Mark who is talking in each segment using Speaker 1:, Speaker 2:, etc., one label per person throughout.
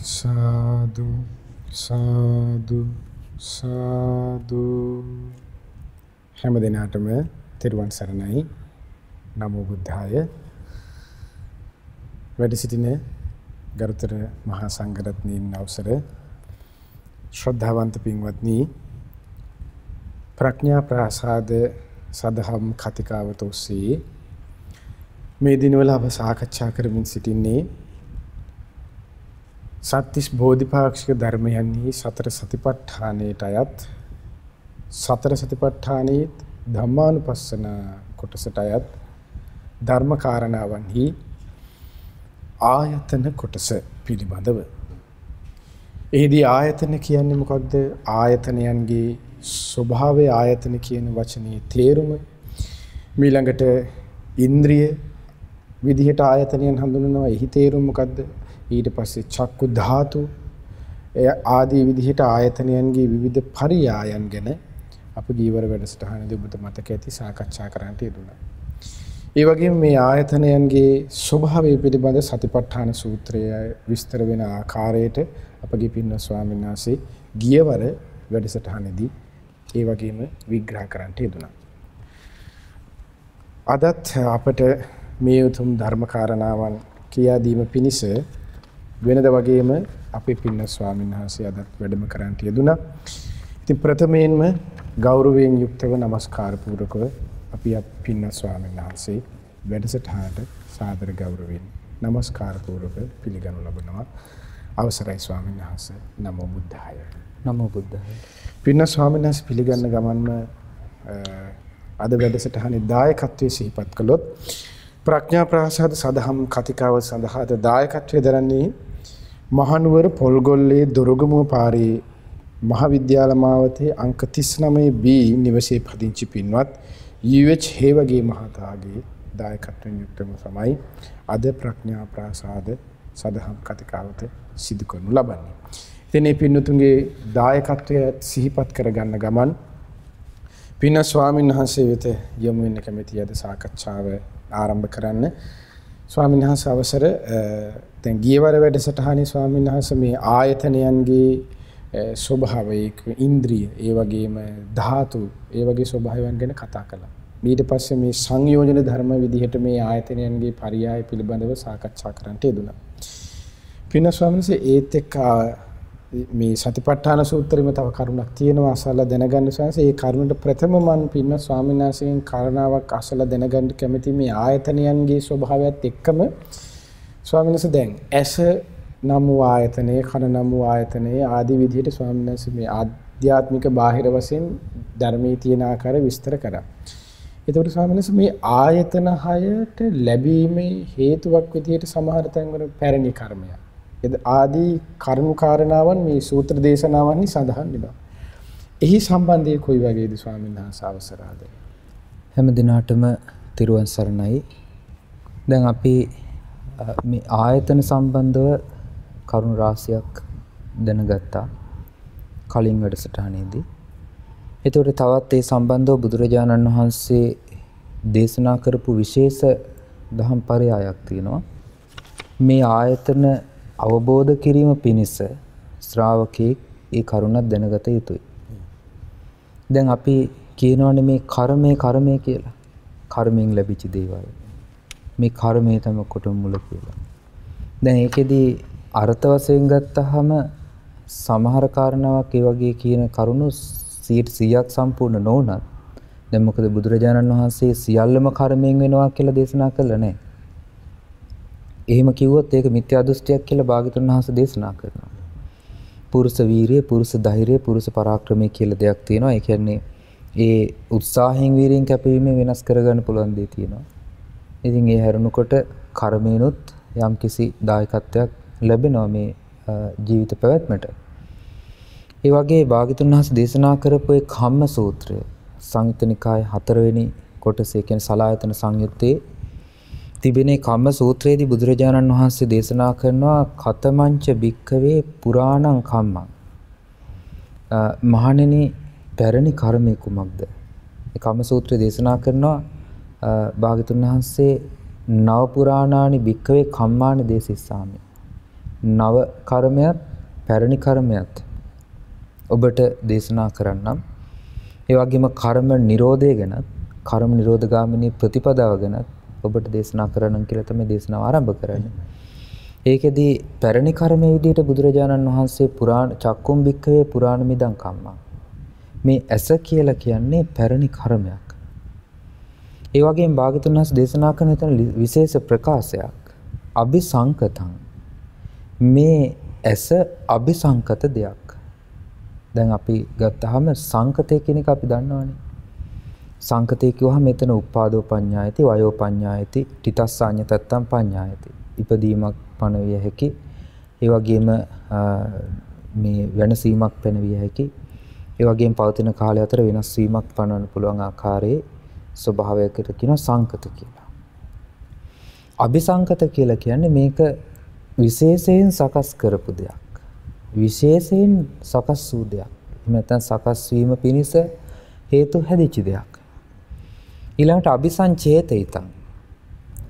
Speaker 1: සාදු සාදු සාදු හැම දිනකටම තෙරුවන් සරණයි. නමෝ බුද්ධාය. වැඩ සිටින ගරුතර මහා සංඝරත්නයන් අවසර ශ්‍රද්ධාවන්ත පින්වත්නි, ප්‍රඥා ප්‍රාසාද සදහම් කතිකාවත ඔස්සේ මේ දිනවල අප සාකච්ඡා කරමින් සිටින්නේ සත්‍තිස් බෝධිපාක්ෂික ධර්මයන්හි සතර සතිපට්ඨානයට අයත් සතර සතිපට්ඨානයේ ධම්මානුපස්සන කොටසට අයත් ධර්ම කාරණාවන්හි ආයතන කොටස පිළිබඳව. එහිදී ආයතන කියන්නේ මොකක්ද? ආයතනයන්ගේ ස්වභාවය, ආයතන කියන වචනේ තේරුම, ඊළඟට ඉන්ද්‍රිය විදිහට ආයතනයන් හඳුන්වනවා. එහි තේරුම මොකක්ද? ඊට පස්සේ චක්කු ධාතු ආදී විදිහට ආයතනයන්ගේ විවිධ පරියායන් ගැන අපි ගීවර වැඩසටහනේදී ඔබට මතක ඇති සාකච්ඡා කරන්නට යෙදුණා. ඒ වගේම මේ ආයතනයන්ගේ ස්වභාවය පිළිබඳ සතිපට්ඨාන සූත්‍රය විස්තර වෙන ආකාරයට අපගේ පින්වත් ස්වාමීන් වහන්සේ ගියවර වැඩසටහනේදී ඒ වගේම විග්‍රහ කරන්නට යෙදුණා. අදත් අපට මේ උතුම් ධර්ම කාරණාවන් කියා දීම පිණිස වෙනද වගේම අපේ පින්වත් ස්වාමීන් වහන්සේ අදත් වැඩම කරන්නට යෙදුණා. ඉතින් ප්‍රථමයෙන්ම ගෞරවයෙන් යුක්තව নমස්කාර පූර්වකව අපි පින්වත් ස්වාමීන් වහන්සේ වැඩසටහනට සාදර ගෞරවයෙන් নমස්කාර පූර්වක පිළිගනු ලබනවා. අවසරයි ස්වාමීන් වහන්සේ. නමෝ බුද්ධාය.
Speaker 2: නමෝ බුද්ධාය.
Speaker 1: පින්වත් ස්වාමීන් වහන්සේ පිළිගන්න ගමන්ම අද වැඩසටහනේ දායකත්වයේ සිහිපත් කළොත් ප්‍රඥා ප්‍රාසාද සදහම් කතිකාව සඳහා දායකත්වයේ දරන්නේ මහනුවර පොල්ගොල්ලේ දොරගමුව පාරේ මහාවිද්‍යාල මාවතේ අංක 39B නිවසේ පදිංචි පින්වත් UH හේවගේ මහතාගේ දායකත්වයෙන් යුක්තව තමයි අද ප්‍රඥා ප්‍රාසාද සදහම් කතිකාවත සිදු කරනු ලබන්නේ. ඉතින් මේ පින්තුන්ගේ දායකත්වය සිහිපත් කරගන්න ගමන් පින්වත් ස්වාමීන් වහන්සේ වෙත යොමු වෙන්න කැමැති අද සාකච්ඡාව ආරම්භ කරන්න. ස්වාමීන් වහන්සේ අවසර. දැන් ගියවර වැඩසටහනේ ස්වාමීන් වහන්සේ මේ ආයතනයන්ගේ ස්වභාවය, ඉන්ද්‍රිය, ඒ වගේම ධාතු, ඒ වගේ ස්වභාවයන් ගැන කතා කළා. ඊට පස්සේ මේ සංයෝජන ධර්ම විදිහට මේ ආයතනයන්ගේ පරියාය පිළිබඳව සාකච්ඡා කරන්නට යෙදුණා. පින්වත් ස්වාමීන් වහන්සේ ඒත් එක්ක මේ සතිපට්ඨාන සූත්‍රෙම තව කරුණක් තියෙනවා අසලා දැනගන්න ස්වාමීන්. ඒ කරුණට ප්‍රථම මම පින්වත් ස්වාමීන් වහන්සේගෙන් කාරණාවක් අසලා දැනගන්න කැමති. මේ ආයතනයන්ගේ ස්වභාවයත් එක්කම ස්වාමීන් වහන්සේ දැන් ඇස නම් වූ ආයතනයේ, කන නම් වූ ආයතනයේ ආදී විදිහට ස්වාමීන් වහන්සේ මේ ආධ්‍යාත්මික බාහිර වශයෙන් ධර්මයේ තියෙන ආකාරය විස්තර කරා. ඒතකොට ස්වාමීන් වහන්සේ මේ ආයතන හයට ලැබීමේ හේතුවක් විදිහට සමහර තැන්වල පැරණි කර්මයක් ආදී කරුණු කාරණාවන් මේ සූත්‍ර දේශනාවන්හි සඳහන් වෙනවා. එහි සම්බන්ධය කොයි වගේද ස්වාමීන් වහන්සේ අවසරාද?
Speaker 2: හැම දිනාටම තිරුවන් සරණයි. දැන් අපි මේ ආයතන සම්බන්ධව කරුණු රාශියක් දැනගත්තා කලින් වැඩසටහනේදී. ඒතකොට තවත් ඒ සම්බන්ධව බුදුරජාණන් වහන්සේ දේශනා කරපු විශේෂ දහම් පරයයක් තියෙනවා. මේ ආයතන අවබෝධ කිරීම පිණිස ශ්‍රාවකෙක් ඒ කරුණක් දැනගත යුතුයි. දැන් අපි කියනවානේ මේ කර්මය කියලා. කර්මයෙන් ලැබිච්ච දේවල්. මේ කර්මය තමයි කොටම මුල කියලා. දැන් ඒකෙදි අර්ථ වශයෙන් ගත්තහම සමහර කාරණාවක් ඒ වගේ කියන කරුණු 100ක් සම්පූර්ණ නොවුනත් දැන් මොකද බුදුරජාණන් වහන්සේ සියල්ලම කර්මයෙන් වෙනවා කියලා දේශනා කළා නෑ. එහෙම කිව්වොත් ඒක මිත්‍යා දෘෂ්ටියක් කියලා භාග්‍යවතුන් වහන්සේ දේශනා කරනවා. පුරුෂ වීරිය, පුරුෂ ධෛර්යය, පුරුෂ පරාක්‍රමය කියලා දෙයක් තියෙනවා. ඒ කියන්නේ ඒ උත්සාහයෙන් වීරියෙන් කැපවීමෙන් වෙනස් කරගන්න පුළුවන් දේ තියෙනවා. ඉතින් ඒ හැරුණකොට කර්මේනොත් යම්කිසි දායකත්වයක් ලැබෙනවා මේ ජීවිත පැවැත්මට. ඒ වගේ භාග්‍යවතුන් වහන්සේ දේශනා කරපු ඒ කම්ම සූත්‍රය සංයුත්ත නිකායේ 4 වෙනි කොටසේ කියන්නේ සලායතන සංයුත්තේ තිබෙන කම්ම සූත්‍රයේදී බුදුරජාණන් වහන්සේ දේශනා කරනවා කතමංච භික්ඛවේ පුරාණං කම්මං. මහණෙනි පැරණි කර්මය කුමක්ද? ඒ කම්ම සූත්‍රය දේශනා කරනවා භාග්‍යවතුන් වහන්සේ නව පුරාණානි භික්ඛවේ කම්මානි දේසිස්සාමි. නව කර්මයක් පැරණි කර්මයක් ඔබට දේශනා කරන්නම්. ඒ වගේම කර්ම නිරෝධය ගැනත් කර්ම නිරෝධගාමිනී ප්‍රතිපදාව ගැනත් ඔබට දේශනා කරන්න කියලා තමයි දේශනාව ආරම්භ කරන්නේ. ඒකෙදී පැරණි කර්මයේ විදිහට බුදුරජාණන් වහන්සේ පුරාණ චක්කුම් භික්ඛවේ පුරාණ මිදං කම්මං. මේ ඇස කියලා කියන්නේ පැරණි කර්මයක්. ඒ වගේම භාග්‍යවතුන් වහන්සේ දේශනා කරන තන විශේෂ ප්‍රකාශයක් අபிසංකතං. මේ ඇස අபிසංකත දෙයක්. දැන් අපි ගත්තාම සංකතය කියන එක අපි දන්නවනේ. සංකතය කියවහම මෙතන උපාදෝ පඤ්ඤායති වයෝ පඤ්ඤායති තිතස්සඤ්ඤතත්තම් පඤ්ඤායති. ඉපදීමක් පණවිය හැකි. ඒ වගේම මේ වෙනසීමක් පැනවිය හැකි. ඒ වගේම පවතින කාලය අතර වෙනස් වීමක් පනවන්න පුළුවන් ආකාරයේ ස්වභාවයකට කියනවා සංකත කියලා. අபிසංකත කියලා කියන්නේ මේක විශේෂයෙන් සකස් කරපු දෙයක්. විශේෂයෙන් සකස් වූ දෙයක්. එහෙම නැත්නම් සකස් වීම පිණිස හේතු හැදිච්ච දෙයක්. ඊළඟට අபிසංචේතිතං.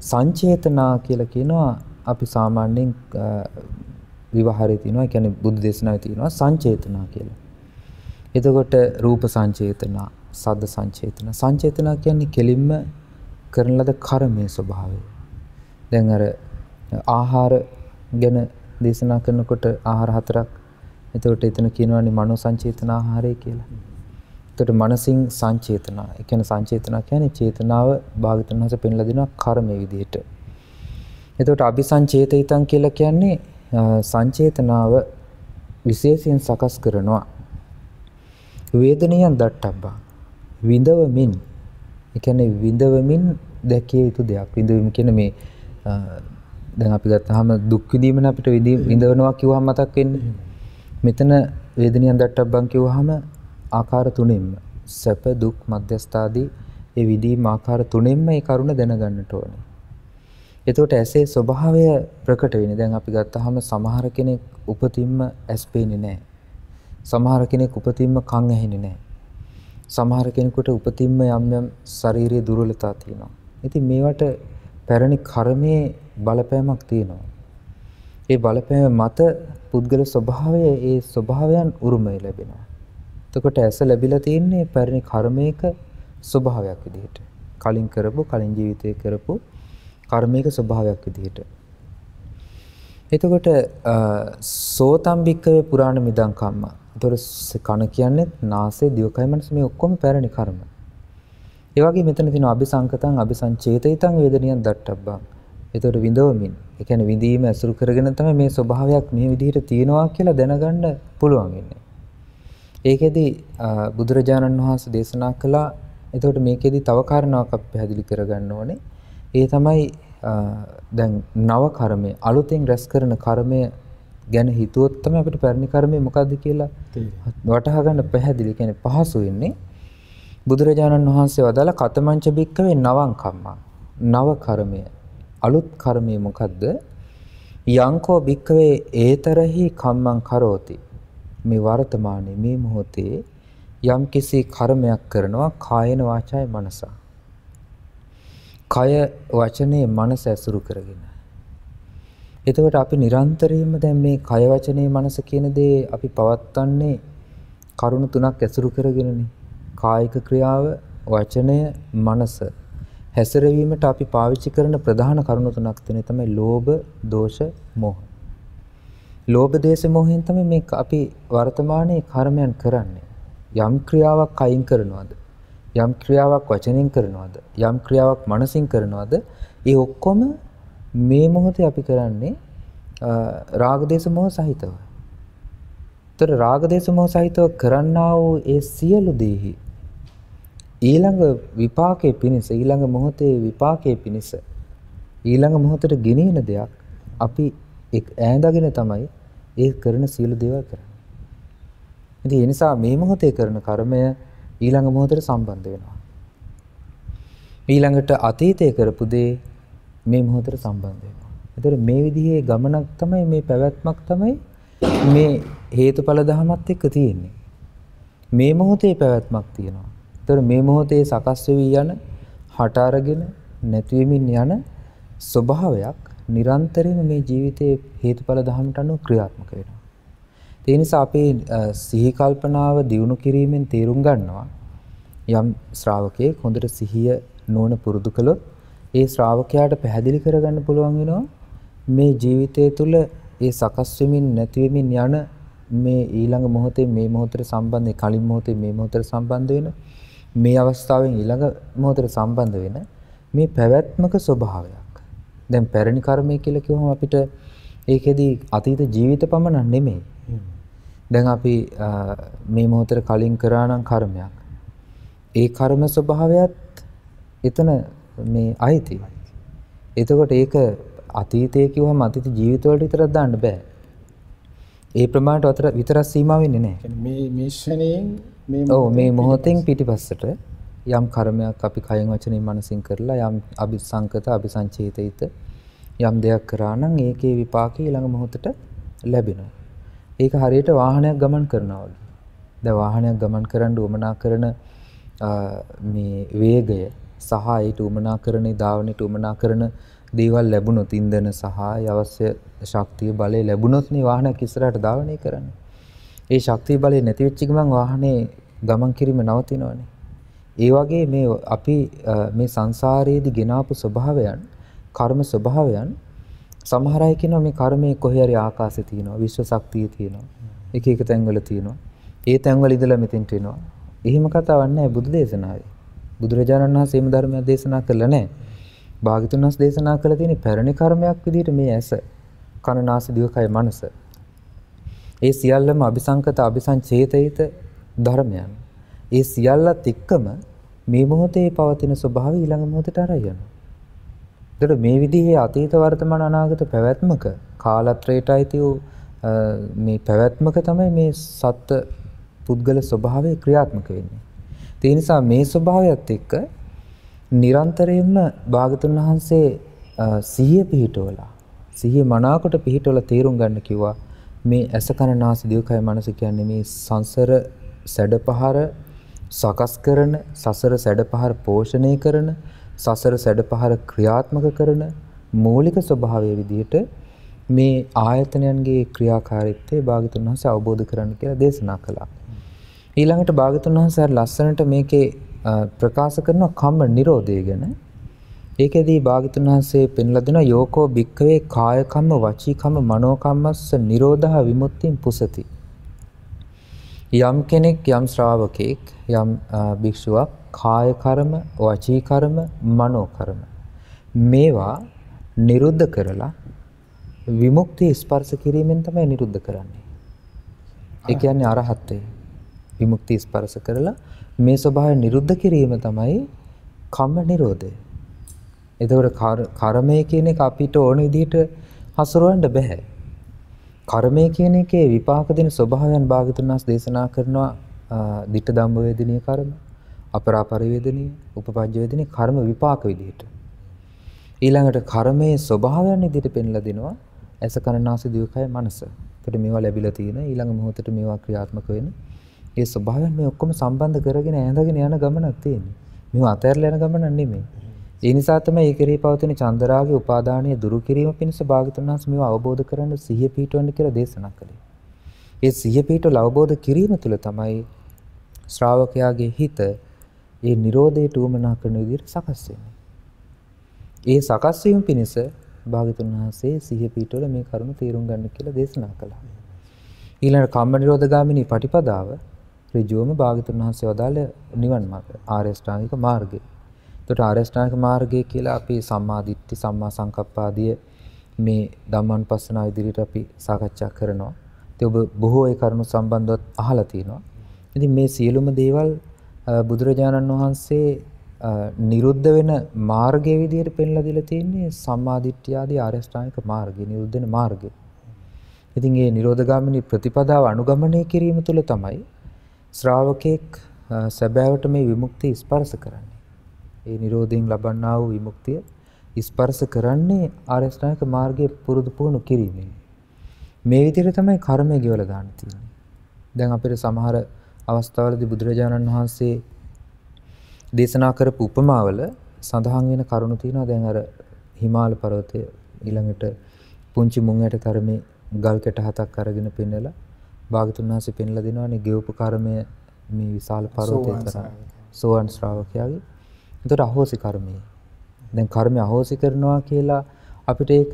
Speaker 2: සංචේතනා කියලා කියනවා අපි සාමාන්‍යයෙන් විවහාරයේ තියෙනවා. ඒ කියන්නේ බුද්ධ දේශනාවේ තියෙනවා සංචේතනා කියලා. එතකොට රූප සංචේතනා, සද්ද සංචේතනා. සංචේතනා කියන්නේ කෙලින්ම කරන ලද කර්මයේ ස්වභාවය. දැන් අර ආහාර ගැන දේශනා කරනකොට ආහාර හතරක්. එතකොට එතන කියනවානේ මනෝ සංචේතන ආහාරය කියලා. එතකොට මනසින් සංචේතනා. ඒ කියන්නේ සංචේතනා කියන්නේ චේතනාව භාගතුන් වහන්සේ පෙන්ලා දෙනවා කර්මයේ විදිහට. එතකොට අபிසංචේතිතං කියලා කියන්නේ සංචේතනාව විශේෂයෙන් සකස් කරනවා. වේදනියන් දට්ටබ්බා. විඳවමින්. ඒ කියන්නේ විඳවමින් දැකිය යුතු දෙයක්. විඳවීම කියන්නේ මේ දැන් අපි ගත්තාම දුක් විඳීමන අපිට විඳවනවා කිව්වහම මතක් වෙන්නේ. මෙතන වේදනියන් දට්ටබ්බන් කිව්වහම ආකාර තුනෙන්ම සැප දුක් මධ්‍යස්ථාදී ඒ විදීම ආකාර තුනෙන්ම ඒ කරුණ දැනගන්නට ඕනේ. එතකොට ඇසේ ස්වභාවය ප්‍රකට වෙන්නේ. දැන් අපි ගත්තාම සමහර කෙනෙක් උපතින්ම ඇස් පේන්නේ නැහැ. සමහර කෙනෙක් උපතින්ම කන් ඇහෙන්නේ නැහැ. සමහර කෙනෙකුට උපතින්ම යම් යම් ශාරීරික දුර්වලතා තියෙනවා. ඉතින් මේවට පැරණි කර්මයේ බලපෑමක් තියෙනවා. ඒ බලපෑම මත පුද්ගල ස්වභාවය ඒ ස්වභාවයන් උරුමය ලැබෙනවා. එතකොට ඇස ලැබිලා තියෙන්නේ පැරණි කර්මයක ස්වභාවයක් විදිහට. කලින් ජීවිතයේ කරපු කර්මයක ස්වභාවයක් විදිහට. එතකොට සෝතම් භික්ඛවේ පුරාණ මිදං කම්ම. එතකොට කන කියන්නේ නාසය, දිවකය, මනස මේ ඔක්කොම පැරණි කර්ම. ඒ වගේ මෙතන තියෙනවා අபிසංකතං අபிසංචේතිතං වේදනියන් දට්ටබ්බං. එතකොට විඳවමින්, ඒ කියන්නේ විඳීම ඇසුරු කරගෙන තමයි මේ ස්වභාවයක් මේ විදිහට තියෙනවා කියලා දැනගන්න පුළුවන් වෙන්නේ. ඒකෙදි බුදුරජාණන් වහන්සේ දේශනා කළා. එතකොට මේකෙදි තව කාරණාවක් අපි පැහැදිලි කරගන්න ඕනේ. ඒ තමයි දැන් නව කර්මය, අලුතෙන් රැස් කරන කර්මය ගැන හිතුවොත් තමයි අපිට පැරණි කර්මය මොකද්ද කියලා වටහා ගන්න පැහැදිලි, කියන්නේ පහසු වෙන්නේ. බුදුරජාණන් වහන්සේ වදාළ කතමංච භික්ඛවේ නවං කම්මං. නව කර්මය, අලුත් කර්මය මොකද්ද? යංකෝ භික්ඛවේ ඒතරහි කම්මං කරෝති. මේ වර්තමානයේ මේ මොහොතේ යම් කිසි කර්මයක් කරනවා කායන වාචාය මනස. කය වචනේ මනස ඇසුරු කරගෙන. එතකොට අපි නිරන්තරයෙන්ම දැන් මේ කය වචනේ මනස කියන දේ අපි පවත්වන්නේ කරුණු තුනක් ඇසුරු කරගෙනනේ. කායික ක්‍රියාව, වචනය, මනස. හැසිරවීමට අපි පාවිච්චි කරන ප්‍රධාන කරුණු තුනක් තියෙනවා. තමයි ලෝභ, දෝෂ, මෝහ. ලෝභ, ද්වේෂ, මෝහයෙන් තමයි මේ අපි වර්තමානයේ කර්මයන් කරන්නේ. යම් ක්‍රියාවක් කයින් කරනවද? යම් ක්‍රියාවක් වචනෙන් කරනවද? යම් ක්‍රියාවක් මනසින් කරනවද? ඒ ඔක්කොම මේ මොහොතේ අපි කරන්නේ රාග, දේශ, මොහ සහිතව. ඒතර රාග, දේශ, මොහ සහිතව කරන්නා වූ ඒ සියලු දේහි ඊළඟ විපාකයේ පිණිස, ඊළඟ මොහොතේ විපාකයේ පිණිස, ඊළඟ මොහොතට ගෙනියන දෙයක් අපි ඈඳගෙන තමයි ඒ කරන සියලු දේවල් කරන්නේ. ඉතින් ඒ නිසා මේ මොහොතේ කරන කර්මය ඊළඟ මොහොතට සම්බන්ධ වෙනවා. ඊළඟට අතීතයේ කරපු දේ මේ මොහොතට සම්බන්ධ වෙනවා. ඒතර මේ විදිහේ ගමනක් තමයි, මේ පැවැත්මක් තමයි මේ හේතුඵල ධමයක් එක්ක තියෙන්නේ. මේ මොහොතේ පැවැත්මක් තියෙනවා. ඒතර මේ මොහොතේ සකස් වෙවි යන, හට අරගෙන නැති වෙමින් යන ස්වභාවයක් නිරන්තරයෙන් මේ ජීවිතයේ හේතුඵල ධර්මයට අනුව ක්‍රියාත්මක වෙනවා. ඒ නිසා අපේ සිහි කල්පනාව දියුණු කිරීමෙන් තේරුම් ගන්නවා යම් ශ්‍රාවකයෙක් හොඳට සිහිය නුවණ පුරුදු කළොත් ඒ ශ්‍රාවකයාට පැහැදිලි කරගන්න පුළුවන් වෙනවා මේ ජීවිතය තුළ ඒ සකස් වෙමින් නැති වෙමින් යන මේ ඊළඟ මොහොතේ මේ මොහොතට සම්බන්ධ කලින් මොහොතේ මේ මොහොතට සම්බන්ධ වෙන මේ අවස්ථාවෙන් ඊළඟ මොහොතට සම්බන්ධ වෙන මේ පැවැත්මක ස්වභාවයක්. දැන් පැරණි කර්මය කියලා කිව්වම අපිට ඒකෙදි අතීත ජීවිත පමණක් නෙමෙයි. දැන් අපි මේ මොහොතට කලින් කරා නම් කර්මයක්. ඒ කර්ම ස්වභාවයත් එතන මේ අයිති. එතකොට ඒක අතීතයේ කිව්වම අතීත ජීවිතවලට විතරක් දාන්න බෑ. ඒ ප්‍රමාණයට විතරක් සීමා වෙන්නේ නැහැ.
Speaker 1: මේ ශ්‍රේණියෙන්
Speaker 2: මේ මොහොතෙන් පිටිපස්සට යම් කර්මයක් අපි කයෙන් වචනෙන් මනසින් කරලා යම් අபிසංකත අபிසංචේතිත යම් දෙයක් කරා නම් ඒකේ විපාකය ඊළඟ මොහොතට ලැබෙනවා. ඒක හරියට වාහනයක් ගමන් කරනවා වගේ. දැන් වාහනයක් ගමන් කරන්න උවමනා කරන මේ වේගය සහ ඊට උවමනා කරන ධාවනයට උවමනා කරන දේවල් ලැබුණොත් ඉන්ධන සහ අවශ්‍ය ශක්තිය බලය ලැබුණොත් නේ වාහනයක් ඉස්සරහට ධාවනය කරන්නේ. ඒ ශක්තිය බලය නැති වෙච්ච ගමන් වාහනේ ගමන් කිරීම නවතිනවනේ. ඒ වගේ මේ අපි මේ සංසාරයේදී ගෙනාපු ස්වභාවයන් කර්ම ස්වභාවයන් සමහර අය කියනවා මේ කර්මයේ කොහේ හරි ආකාශයේ තියෙනවා විශ්ව ශක්තිය තියෙනවා එක එක තැන්වල තියෙනවා ඒ තැන්වල ඉඳලා මෙතෙන්ට එනවා. එහෙම කතාවක් නැහැ බුදු දේශනාවේ. බුදුරජාණන් වහන්සේ මේ ධර්මය දේශනා කළා නැහැ. භාග්‍යතුන් වහන්සේ දේශනා කළ තියෙන පැරණි කර්මයක් විදිහට මේ ඇස කන නාසය දිවකය මනස. ඒ සියල්ලම අபிසංකත අபிසංචේතිත ධර්මයන්. ඒ සියල්ලත් එක්කම මේ මොහොතේ පවතින ස්වභාවය ඊළඟ මොහොතට අරයි යනවා. ඒතර මේ විදිහේ අතීත වර්තමාන අනාගත පැවැත්මක කාලත්‍රයට අයිති වූ මේ පැවැත්මක තමයි මේ සත්ත්ව පුද්ගල ස්වභාවය ක්‍රියාත්මක වෙන්නේ. ඒ නිසා මේ ස්වභාවයත් එක්ක නිරන්තරයෙන්ම භාගතුන් වහන්සේ සිහිය පිහිටවලා සිහිය මනාකොට පිහිටවලා තේරුම් ගන්න කිව්වා මේ ඇස කන නාසය දිවකය මනස කියන්නේ මේ සංසර සැඩපහර සකස් කරන සසර සැඩපහර පෝෂණය කරන සසර සැඩපහර ක්‍රියාත්මක කරන මූලික ස්වභාවය විදිහට මේ ආයතනයන්ගේ ක්‍රියාකාරීත්වය භාගතුන් වහන්සේ අවබෝධ කරගන්න කියලා දේශනා කළා. ඊළඟට භාගතුන් වහන්සේ ලස්සනට මේකේ ප්‍රකාශ කරන කම්ම නිරෝධය ගැන. ඒකෙදී භාගතුන් වහන්සේ පෙන්ලා දෙනවා යෝකෝ භික්ඛවේ කාය කම්ම වචී කම්ම මනෝ කම්මස්ස නිරෝධහ විමුක්තිං පුසති. යම් කෙනෙක් යම් ශ්‍රාවකෙක් යම් භික්ෂුවක් කාය කර්ම වචී කර්ම මනෝ කර්ම මේවා නිරුද්ධ කරලා විමුක්තිය ස්පර්ශ කිරීමෙන් තමයි නිරුද්ධ කරන්නේ. ඒ කියන්නේ අරහත්ත්වය. විමුක්තිය ස්පර්ශ කරලා මේ ස්වභාවය නිරුද්ධ කිරීම තමයි කම්ම නිරෝධය. එතකොට කර්මය කියන එක අපිට ඕන විදිහට හසුරවන්න බෑ. කර්මය කියන එකේ විපාක දෙන ස්වභාවයන් භාගතුන් වහන්සේ දේශනා කරනවා ditta ධම්ම වේදනීය කර්ම, අපරාපරිවේදනීය, උපපජ්ජ වේදනීය කර්ම විපාක විදිහට. ඊළඟට කර්මයේ ස්වභාවයන් විදිහට පෙන්ලා දෙනවා ඇස කන නාසය දිවකය මනස. එතකොට මේවා ලැබිලා තියෙන ඊළඟ මොහොතට මේවා ක්‍රියාත්මක වෙන ඒ ස්වභාවයන් මේ ඔක්කොම සම්බන්ධ කරගෙන ඇඳගෙන යන ගමනක් තියෙන්නේ. මේවා අතහැරලා යන ගමනක් නෙමෙයි. ඒ නිසා තමයි ඒ කෙරෙහි පවතින චන්දරාගයේ උපාදානීය දුරු කිරීම පිණිස භාගතුන් වහන්සේ මේවා අවබෝධ කරගන්න සිහිය පිහිටවන්න කියලා දේශනා කළේ. ඒ සිහිය පිහිටවල අවබෝධ කිරීම තුළ තමයි ශ්‍රාවකයාගේ හිත ඒ Nirodheට උවමනා කරන විදිහට සකස් වෙන්නේ. ඒ සකස් වීම පිණිස භාගතුන් වහන්සේ සිහිය පිහිටවල මේ කරුණ තේරුම් ගන්න කියලා දේශනා කළා. ඊළඟ කම්ම නිරෝධගාමිනී පටිපදාව ඍජුවම භාගතුන් වහන්සේ වදාළ නිවන් මාර්ගය ආර්ය ශ්‍රාණික මාර්ගය. එතකොට ආර්ය ශ්‍රාණික මාර්ගය කියලා අපි සම්මා දිට්ඨි සම්මා සංකප්ප ආදී මේ ධම්මානුපස්සනාව ඉදිරියට අපි සාකච්ඡා කරනවා. ඉතින් ඔබ බොහෝ ඒ කරුණු සම්බන්ධව අහලා තියෙනවා. ඉතින් මේ සියලුම දේවල් බුදුරජාණන් වහන්සේ නිරුද්ධ වෙන මාර්ගයේ විදිහට පෙන්ලා දීලා තියෙන්නේ සම්මා දිට්ඨිය ආදී ආර්ය ශ්‍රාණික මාර්ගය නිරුද්ධ වෙන මාර්ගය. ඉතින් මේ නිරෝධගාමිනී ප්‍රතිපදාව අනුගමනය කිරීම තුළ තමයි ශ්‍රාවකෙක් සැබෑවට මේ විමුක්තිය ස්පර්ශ කරන්නේ. ඒ නිරෝධයෙන් ලබන්නා වූ විමුක්තිය ස්පර්ශ කරන්නේ ආර්ය ශ්‍රාණික මාර්ගයේ පුරුදු පුහුණු කිරීමෙන්. මේ විදිහට තමයි කර්මය ගෙවලා දාන්න තියෙන්නේ. දැන් අපිට සමහර අවස්ථාවලදී බුදුරජාණන් වහන්සේ දේශනා කරපු උපමාවල සඳහන් වෙන කරුණු තියෙනවා. දැන් අර හිමාල පර්වතය ඊළඟට පුංචි මුං ඇට තරමේ ගල් කැට 7ක් අරගෙන පෙන්නලා භාගතුන් වහන්සේ පෙන්ලා දෙනවානේ ගෙවපු කර්මය මේ විශාල පර්වතය තරම් සෝවන් ශ්‍රාවකයාගේ. ඒතර අහෝසි කර්මය. දැන් කර්මය අහෝසි කරනවා කියලා අපිට ඒක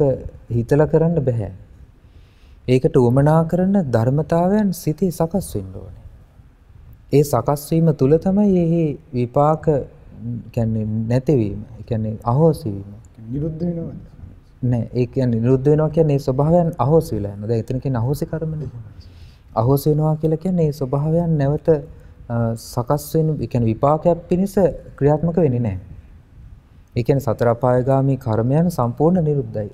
Speaker 2: හිතලා කරන්න බෑ. ඒකට උවමනා කරන ධර්මතාවයන් සිතේ සකස් වෙන්න ඕනේ. ඒ සකස් වීම තුල තමයි මේ විපාක කියන්නේ නැතිවීම. ඒ කියන්නේ අහෝසි වීම.
Speaker 1: නිරුද්ධ වෙනවා.
Speaker 2: නෑ ඒ කියන්නේ නිරුද්ධ වෙනවා කියන්නේ ස්වභාවයන් අහෝසි වෙලා යනවා. දැන් එතන කියන්නේ අහෝසි කර්මනේ. අහෝසි වෙනවා කියලා කියන්නේ මේ ස්වභාවයන් නැවත සකස් වෙන ඒ කියන්නේ විපාකයක් පිණිස ක්‍රියාත්මක වෙන්නේ නැහැ. ඒ කියන්නේ සතර අපායගාමී කර්මයන් සම්පූර්ණ නිරුද්ධයි.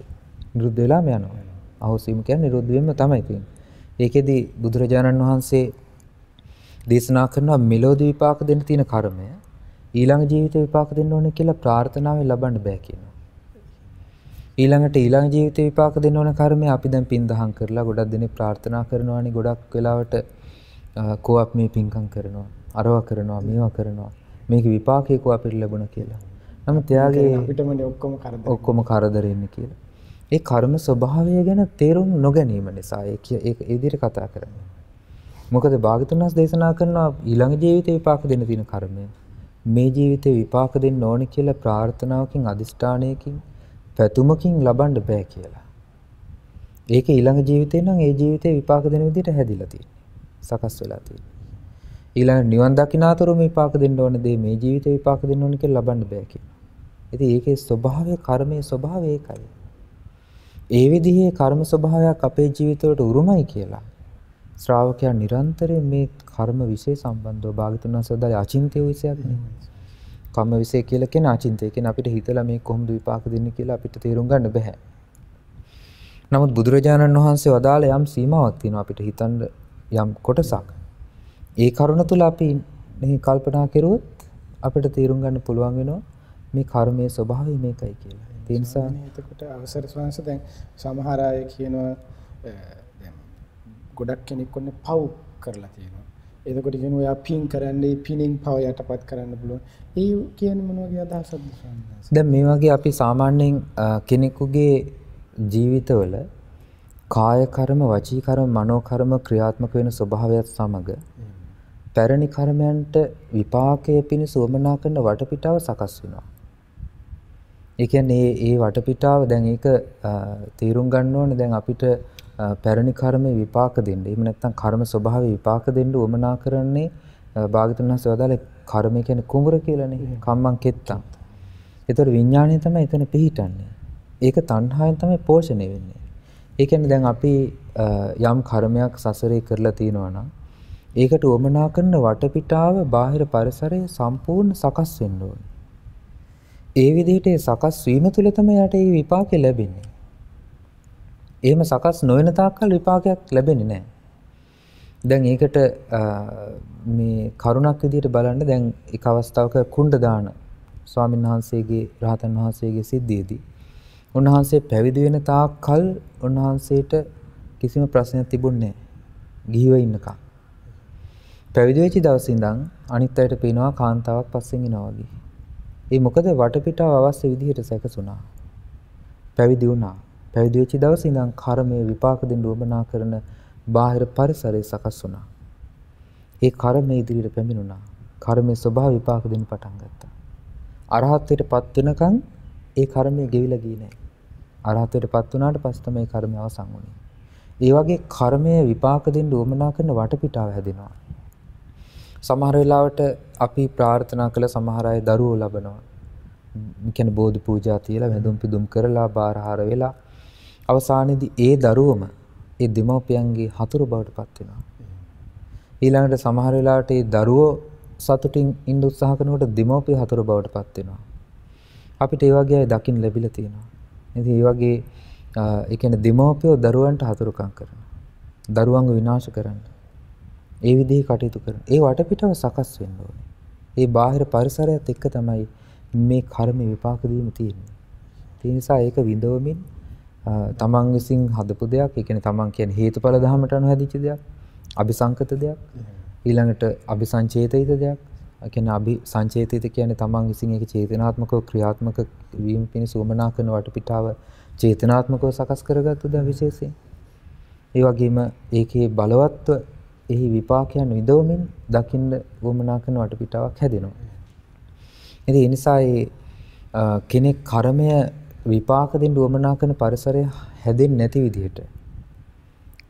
Speaker 2: නිරුද්ධ වෙලාම යනවා. අහෝසිම කියන්නේ නිරුද්ධ වීම තමයි තියෙන්නේ. ඒකෙදි බුදුරජාණන් වහන්සේ දේශනා කරනවා මෙලොවදී විපාක දෙන්න තියෙන කර්මය ඊළඟ ජීවිතේ විපාක දෙන්න ඕනේ කියලා ප්‍රාර්ථනාවෙන් ලබන්න බෑ කියනවා. ඊළඟට ඊළඟ ජීවිතේ විපාක දෙන්න ඕන කර්මය අපි දැන් පින් දහම් කරලා ගොඩක් දෙනෙක් ප්‍රාර්ථනා කරනවානේ ගොඩක් වෙලාවට කෝප් මේ පින්කම් කරනවා අරවා කරනවා මේවා කරනවා මේක විපාකේ කෝ අපිට ලැබුණා කියලා. නමුත් එයාගේ
Speaker 1: අපිටමනේ ඔක්කොම
Speaker 2: කරදරෙන්නේ කියලා. ඒ කර්ම ස්වභාවය ගැන තේරුම් නොගැනීම නිසා ඒක ඉදිරියට කතා කරන්නේ. මොකද භාගතුන් වහන්සේ දේශනා කරනවා ඊළඟ ජීවිතේ විපාක දෙන්න තියෙන කර්මය මේ ජීවිතේ විපාක දෙන්න ඕනේ කියලා ප්‍රාර්ථනාවකින් අදිෂ්ඨානයකින් පැතුමකින් ලබන්න බෑ කියලා. ඒක ඊළඟ ජීවිතේ නම් ඒ ජීවිතේ විපාක දෙන විදිහට හැදිලා තියෙන්නේ. සකස් වෙලා තියෙන්නේ. ඊළඟ නිවන් දකින්නතරු විපාක දෙන්න ඕනේ දේ මේ ජීවිතේ විපාක දෙන්න ඕනේ කියලා ලබන්න බෑ කියනවා. ඉතින් ඒකේ ස්වභාවය කර්මයේ ස්වභාවය ඒකයි. ඒ විදිහේ කර්ම ස්වභාවයක් අපේ ජීවිතවලට උරුමයි කියලා ශ්‍රාවකයා නිරන්තරයෙන් මේ කර්ම විශේෂ සම්බන්ධව භාගතුන් වහන්සේ වදාළේ අචින්ත්‍ය විශයක් නේ. කම්ම විශේෂ කියලා කියන අචින්ත්‍ය කියන්නේ අපිට හිතලා මේ කොහොමද විපාක දෙන්නේ කියලා අපිට තේරුම් ගන්න බෑ. නමුත් බුදුරජාණන් වහන්සේ වදාළ යම් සීමාවක් තියෙනවා අපිට හිතන්න යම් කොටසක්. ඒ කරුණ තුල අපි මේ කල්පනා කරුවොත් අපිට තේරුම් ගන්න පුළුවන් වෙනවා මේ කර්මයේ ස්වභාවය මේකයි කියලා. ඒ නිසා
Speaker 1: එතකොට අවසර ස්වාංශ දැන් සමහර අය කියනවා දැන් ගොඩක් කෙනෙක් ඔන්න පව් කරලා තියෙනවා. එතකොට කියනවා යා පින් කරන්නේ පිනින් පව යටපත් කරන්න පුළුවන්. ඒ කියන්නේ මොන වගේ අදහසක්ද ස්වාමීනි?
Speaker 2: දැන් මේ වගේ අපි සාමාන්‍යයෙන් කෙනෙකුගේ ජීවිතවල කාය කර්ම, වචී කර්ම, මනෝ කර්ම ක්‍රියාත්මක වෙන ස්වභාවයත් සමග පැරණි කර්මයන්ට විපාකයේ පිණිස උවමනා කරන වටපිටාව සකස් වෙනවා. ඒ කියන්නේ මේ වටපිටාව දැන් ඒක තීරුම් ගන්න ඕනේ දැන් අපිට පැරණි කර්මේ විපාක දෙන්න. එහෙම නැත්නම් කර්ම ස්වභාවය විපාක දෙන්න උවමනා කරන්නේ භාගතුන් වහන්සේ වදාළේ කර්මය කියන්නේ කුඹුර කියලානේ. කම්මං කෙත්තං. ඒතර විඥාණය තමයි එතන පිහිටන්නේ. ඒක තණ්හාවෙන් තමයි පෝෂණය වෙන්නේ. ඒ කියන්නේ දැන් අපි යම් කර්මයක් සසරේ කරලා තිනවා නම් ඒකට උවමනා කරන වටපිටාව බාහිර පරිසරයේ සම්පූර්ණ සකස් වෙන්න ඕනේ. ඒ විදිහට සකස් වීම තුළ තමයි යට ඒ විපාකෙ ලැබෙන්නේ. එහෙම සකස් නොවන තාක්කල් විපාකයක් ලැබෙන්නේ නැහැ. දැන් ඒකට මේ කරුණක් විදිහට බලන්න දැන් එක අවස්ථාවක කුණ්ඩ දාන ස්වාමීන් වහන්සේගේ රහතන් වහන්සේගේ සිද්ධියේදී උන්වහන්සේ පැවිදි වෙන තාක්කල් උන්වහන්සේට කිසිම ප්‍රශ්නයක් තිබුණේ නැහැ. ගිහිව ඉන්නකම්. පැවිදි වෙච්ච දවසේ ඉඳන් අනිත් අයට පේනවා කාන්තාවක් පස්සෙන් එනවා වගේ. ඒ මොකද වටපිටාව අවශ්‍ය විදිහට සැකසුණා. පැවිදි වුණා. පැවිදි වෙච්ච දවසේ ඉඳන් කර්මයේ විපාක දෙන්න උවමනා කරන බාහිර පරිසරය සකස් වුණා. ඒ කර්මයේ ඉදිරියට පැමිණුණා. කර්මයේ ස්වභාව විපාක දෙන්න පටන් ගත්තා. අරහත්ත්වයටපත් වෙනකන් ඒ කර්මය ගෙවිලා ගියේ නැහැ. අරහත්ත්වයටපත් වුණාට පස්සේ තමයි කර්මය අවසන් වුනේ. ඒ වගේ කර්මයේ විපාක දෙන්න උවමනා කරන වටපිටාව හැදෙනවා. සමහර වෙලාවට අපි ප්‍රාර්ථනා කළ සමහර අය දරුවෝ ලබනවා. කියන්නේ බෝධි පූජා තියලා වැඳුම් පිදුම් කරලා බාරහාර වෙලා අවසානයේදී ඒ දරුවම ඒ දෙමව්පියන්ගේ හතුරු බවට පත් වෙනවා. ඊළඟට සමහර වෙලාවට ඒ දරුවෝ සතුටින් ඉන්න උත්සාහ කරනකොට දෙමව්පිය හතුරු බවට පත් වෙනවා. අපිට ඒ වගේ අය දකින්න ලැබිලා තියෙනවා. ඉතින් ඒ වගේ ඒ කියන්නේ දෙමව්පියෝ දරුවන්ට හතුරුකම් කරනවා. දරුවන්ව විනාශ කරනවා. ඒ විදිහේ කටයුතු කරන. ඒ වටපිටාව සකස් වෙන්න ඕනේ. ඒ බාහිර පරිසරයත් එක්ක තමයි මේ කර්ම විපාක දීම තියෙන්නේ. ඒ නිසා ඒක විඳවමින් තමන් විසින් හදපු දෙයක්, ඒ කියන්නේ තමන් කියන්නේ හේතුඵල ධර්මයට අනුව හැදිච්ච දෙයක්, අபிසංකත දෙයක්, ඊළඟට අபிසංචේතිත දෙයක්. ඒ කියන්නේ අபிසංචේතිත කියන්නේ තමන් විසින් ඒක චේතනාත්මකව ක්‍රියාත්මක වීම පිණිස උවමනා කරන වටපිටාව චේතනාත්මකව සකස් කරගත්තු දා විශේෂයෙන්. ඒ වගේම ඒකේ බලවත්ව එහි විපාකයන් විඳවමින් දකින්න වමනා කරන වටපිටාවක් හැදෙනවා. ඉතින් ඒ නිසා කෙනෙක් කර්මය විපාක දෙන්න වමනා කරන පරිසරය හැදෙන්නේ නැති විදිහට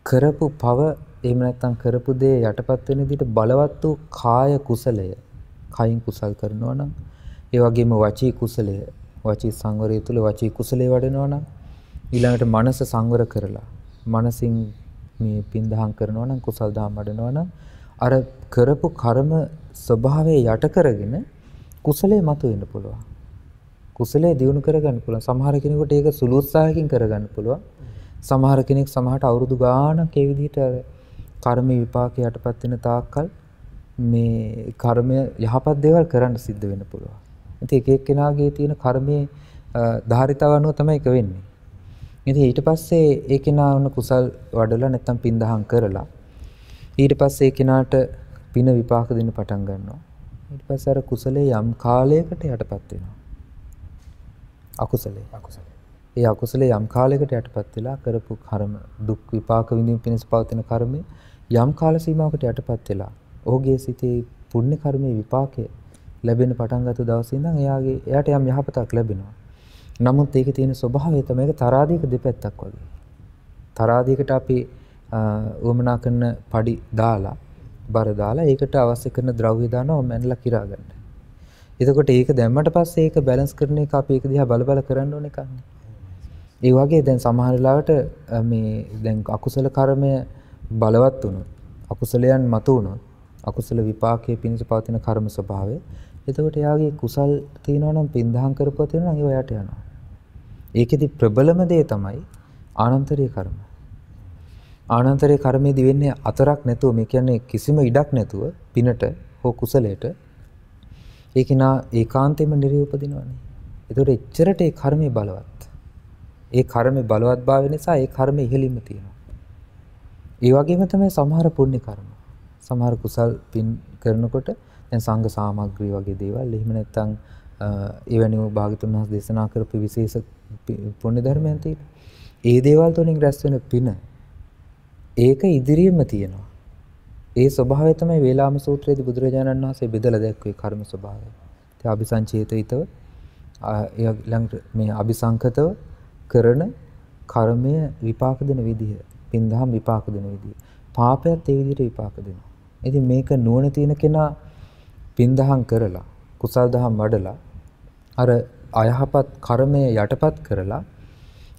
Speaker 2: කරපු පව එහෙම නැත්නම් කරපු දේ යටපත් වෙන විදිහට බලවත් වූ කාය කුසලය කයින් කුසල් කරනවා නම් ඒ වගේම වචී කුසලය වචී සංවරය තුළ වචී කුසලයේ වඩනවා නම් ඊළඟට මනස සංවර කරලා මනසින් මේ පින්දහම් කරනවා නම් කුසල් දහම් වඩනවා නම් අර කරපු කර්ම ස්වභාවය යට කරගෙන කුසලයේ මතුවෙන්න පුළුවන්. කුසලයේ දියුණු කරගන්න පුළුවන්. සමහර කෙනෙකුට ඒක සුළු උත්සාහයකින් කරගන්න පුළුවන්. සමහර කෙනෙක් සමහරට අවුරුදු ගාණක් ඒ විදිහට කර්ම විපාක යටපත් වෙන තාක්කල් මේ කර්මය යහපත් දේවල් කරන්න සිද්ධ වෙන්න පුළුවන්. ඉතින් එක එක්කෙනාගේ තියෙන කර්මයේ ධාරිතාව අනුව තමයි ඒක වෙන්නේ. ඉතින් ඊට පස්සේ ඒ කෙනා වුණ කුසල් වඩලා නැත්තම් පින් දහම් කරලා ඊට පස්සේ ඒ කෙනාට පින විපාක දෙන්න පටන් ගන්නවා. ඊට පස්සේ අර කුසලයේ යම් කාලයකට යටපත් වෙනවා. අකුසලයේ ඒ අකුසලයේ යම් කාලයකට යටපත් වෙලා කරපු කර්ම දුක් විපාක විඳින පිණිස පවතින කර්මය යම් කාල සීමාවකට යටපත් වෙලා ඔහුගේ සිතේ පුණ්‍ය කර්මයේ විපාකය ලැබෙන පටන් ගත්ත දවසේ ඉඳන් එයාට යම් යහපතක් ලැබෙනවා. නමුත් ඒකේ තියෙන ස්වභාවය තමයි ඒක තරාදීක දෙපැත්තක් වගේ. තරාදීකට අපි වමනා කරන padi දාලා බර දාලා ඒකට අවශ්‍ය කරන ද්‍රව්‍ය දානවා මැනලා කිරා ගන්න. එතකොට ඒක දැම්මට පස්සේ ඒක බැලන්ස් කරන එක අපි ඒක දිහා බල බල කරන්න ඕන එකක් නේ. ඒ වගේ දැන් සමහර වෙලාවට මේ දැන් අකුසල කර්මය බලවත් වුණොත් අකුසලයන් මතු වුණොත් අකුසල විපාකයේ පිණිස පවතින කර්ම ස්වභාවය එතකොට එයාගේ කුසල් තියෙනවා නම් පින්දහම් කරපුවා තියෙනවා නම් ඒව යට යනවා. ඒකෙදි ප්‍රබලම දේ තමයි ආනන්තරීය කර්ම. ආනන්තරීය කර්මයේදී වෙන්නේ අතරක් නැතුව මේ කියන්නේ කිසිම ඉඩක් නැතුව පිනට හෝ කුසලයට ඒකිනා ඒකාන්තයෙන්ම නිරූපදිනවනේ. ඒතකොට එච්චරට ඒ කර්මයේ බලවත්. ඒ කර්මයේ බලවත්භාවය නිසා ඒ කර්මයේ ඉහළින්ම තියෙනවා. ඒ වගේම තමයි සමහර පුණ්‍ය කර්ම. සමහර කුසල් පින් කරනකොට දැන් සංඝ සාමග්‍රී වගේ දේවල් එහෙම නැත්නම් එවැනිම භාගතුන් වහන්සේ දේශනා කරපු විශේෂ පුණ්‍ය ධර්මයන් තියෙනවා. ඒ දේවල් තුලින් රැස් වෙන පින ඒක ඉදිරියෙම තියෙනවා. ඒ ස්වභාවය තමයි වේලාම සූත්‍රයේදී බුදුරජාණන් වහන්සේ බෙදලා දැක්වේ කර්ම ස්වභාවය. ඒ අபிසංචේතිතව ඊළඟට මේ අபிසංකතව කරන කර්මය විපාක දෙන විදිහ, පින්දහම් විපාක දෙන විදිහ. පාපයත් ඒ විදිහට විපාක දෙනවා. ඉතින් මේක නුවණ තියෙන කෙනා පින්දහම් කරලා කුසල් දහම් වඩලා අර අයහපත් කර්මය යටපත් කරලා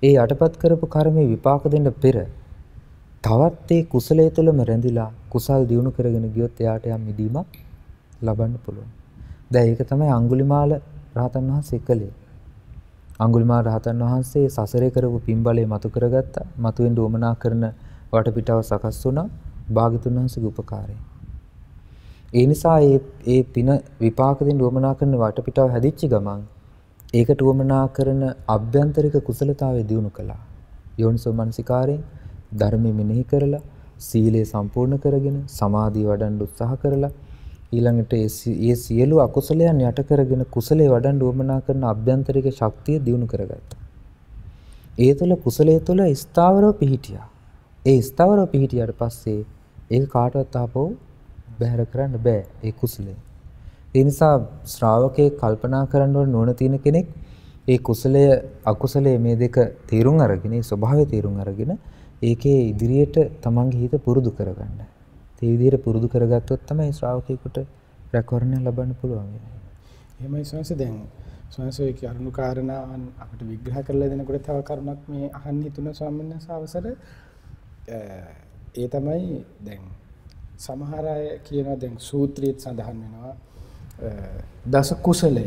Speaker 2: ඒ යටපත් කරපු කර්මයේ විපාක දෙන්න පෙර තවත් ඒ කුසලයේ තුලම රැඳිලා කුසල් දියුණු කරගෙන ගියොත් එයාට යම් මිදීමක් ලබන්න පුළුවන්. දැන් ඒක තමයි අඟුලිමාල රහතන් වහන්සේ කළේ. අඟුලිමාල රහතන් වහන්සේ සසරේ කරපු පින්බලය මතු කරගත්තා. මතුවෙන් උවමනා කරන වටපිටාව සකස් වුණා භාග්‍යතුන් වහන්සේගේ උපකාරයෙන්. ඒ නිසා ඒ පින විපාක දෙන්න උවමනා කරන වටපිටාව හැදිච්ච ගමන් ඒකට උවමනා කරන අභ්‍යන්තරික කුසලතාවය දියුණු කළා. යෝනිසෝ මනසිකාරයෙන් ධර්මෙ මෙනෙහි කරලා සීලය සම්පූර්ණ කරගෙන සමාධිය වඩන්න උත්සාහ කරලා ඊළඟට ඒ සියලු අකුසලයන් යට කරගෙන කුසලයේ වඩන්න උවමනා කරන අභ්‍යන්තරික ශක්තිය දියුණු කරගත්තා. ඒ තුළ කුසලයේ තුළ ස්ථාවරව පිහිටියා. ඒ ස්ථාවරව පිහිටියාට පස්සේ ඒක කාටවත් ආපහු බැහැර කරන්න බෑ ඒ කුසලය. ඒ නිසා ශ්‍රාවකේ කල්පනා කරන්න ඕන නොන තියෙන කෙනෙක් ඒ කුසලය අකුසලය මේ දෙක තීරුම් අරගෙන ඒ ස්වභාවය තීරුම් අරගෙන ඒකේ ඉදිරියට තමන්ගේ හිත පුරුදු කරගන්න. ඒ විදිහට පුරුදු කරගත්තොත් තමයි ශ්‍රාවකයෙකුට රැකවරණය ලබන්න පුළුවන් වෙන්නේ.
Speaker 1: එහෙමයි සංස දැන් සංසෝයි කරුණු කාරණාවන් අපිට විග්‍රහ කරලා දෙනකොට තව කරුණක් මේ අහන්න හිතුන ස්වාමීන් වහන්සේ අවසර ඒ තමයි දැන් සමහර අය කියනවා දැන් සූත්‍රයේ සඳහන් වෙනවා දස කුසලය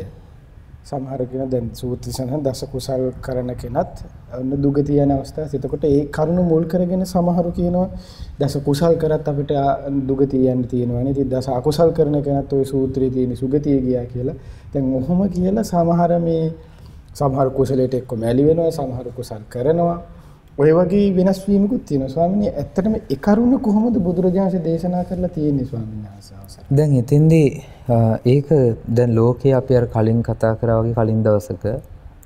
Speaker 1: සමහර කෙනා දැන් සූත්‍ර සඳහන් දස කුසල් කරන කෙනත් දුගතිය යන අවස්ථාව. එතකොට ඒ කරුණ මුල් කරගෙන සමහරු කියනවා දස කුසල් කරත් අපිට දුගතිය යන්න තියෙනවානේ. ඉතින් දස අකුසල් කරන කෙනත් ওই සූත්‍රයේ තියෙන සුගතිය ගියා කියලා. දැන් ඔහොම කියලා සමහර කුසලයට එක්ක මැලි වෙනවා, සමහර කුසල් කරනවා. ඔය වගේ වෙනස් වීමකුත් තියෙනවා. ස්වාමීනි ඇත්තටම ඒ කරුණ කොහොමද බුදුරජාණන් දේශනා කරලා තියෙන්නේ ස්වාමීන් වහන්සේ?
Speaker 2: දැන් එතෙන්දී ඒක දැන් ලෝකයේ අපි අර කලින් කතා කරා වගේ කලින් දවසක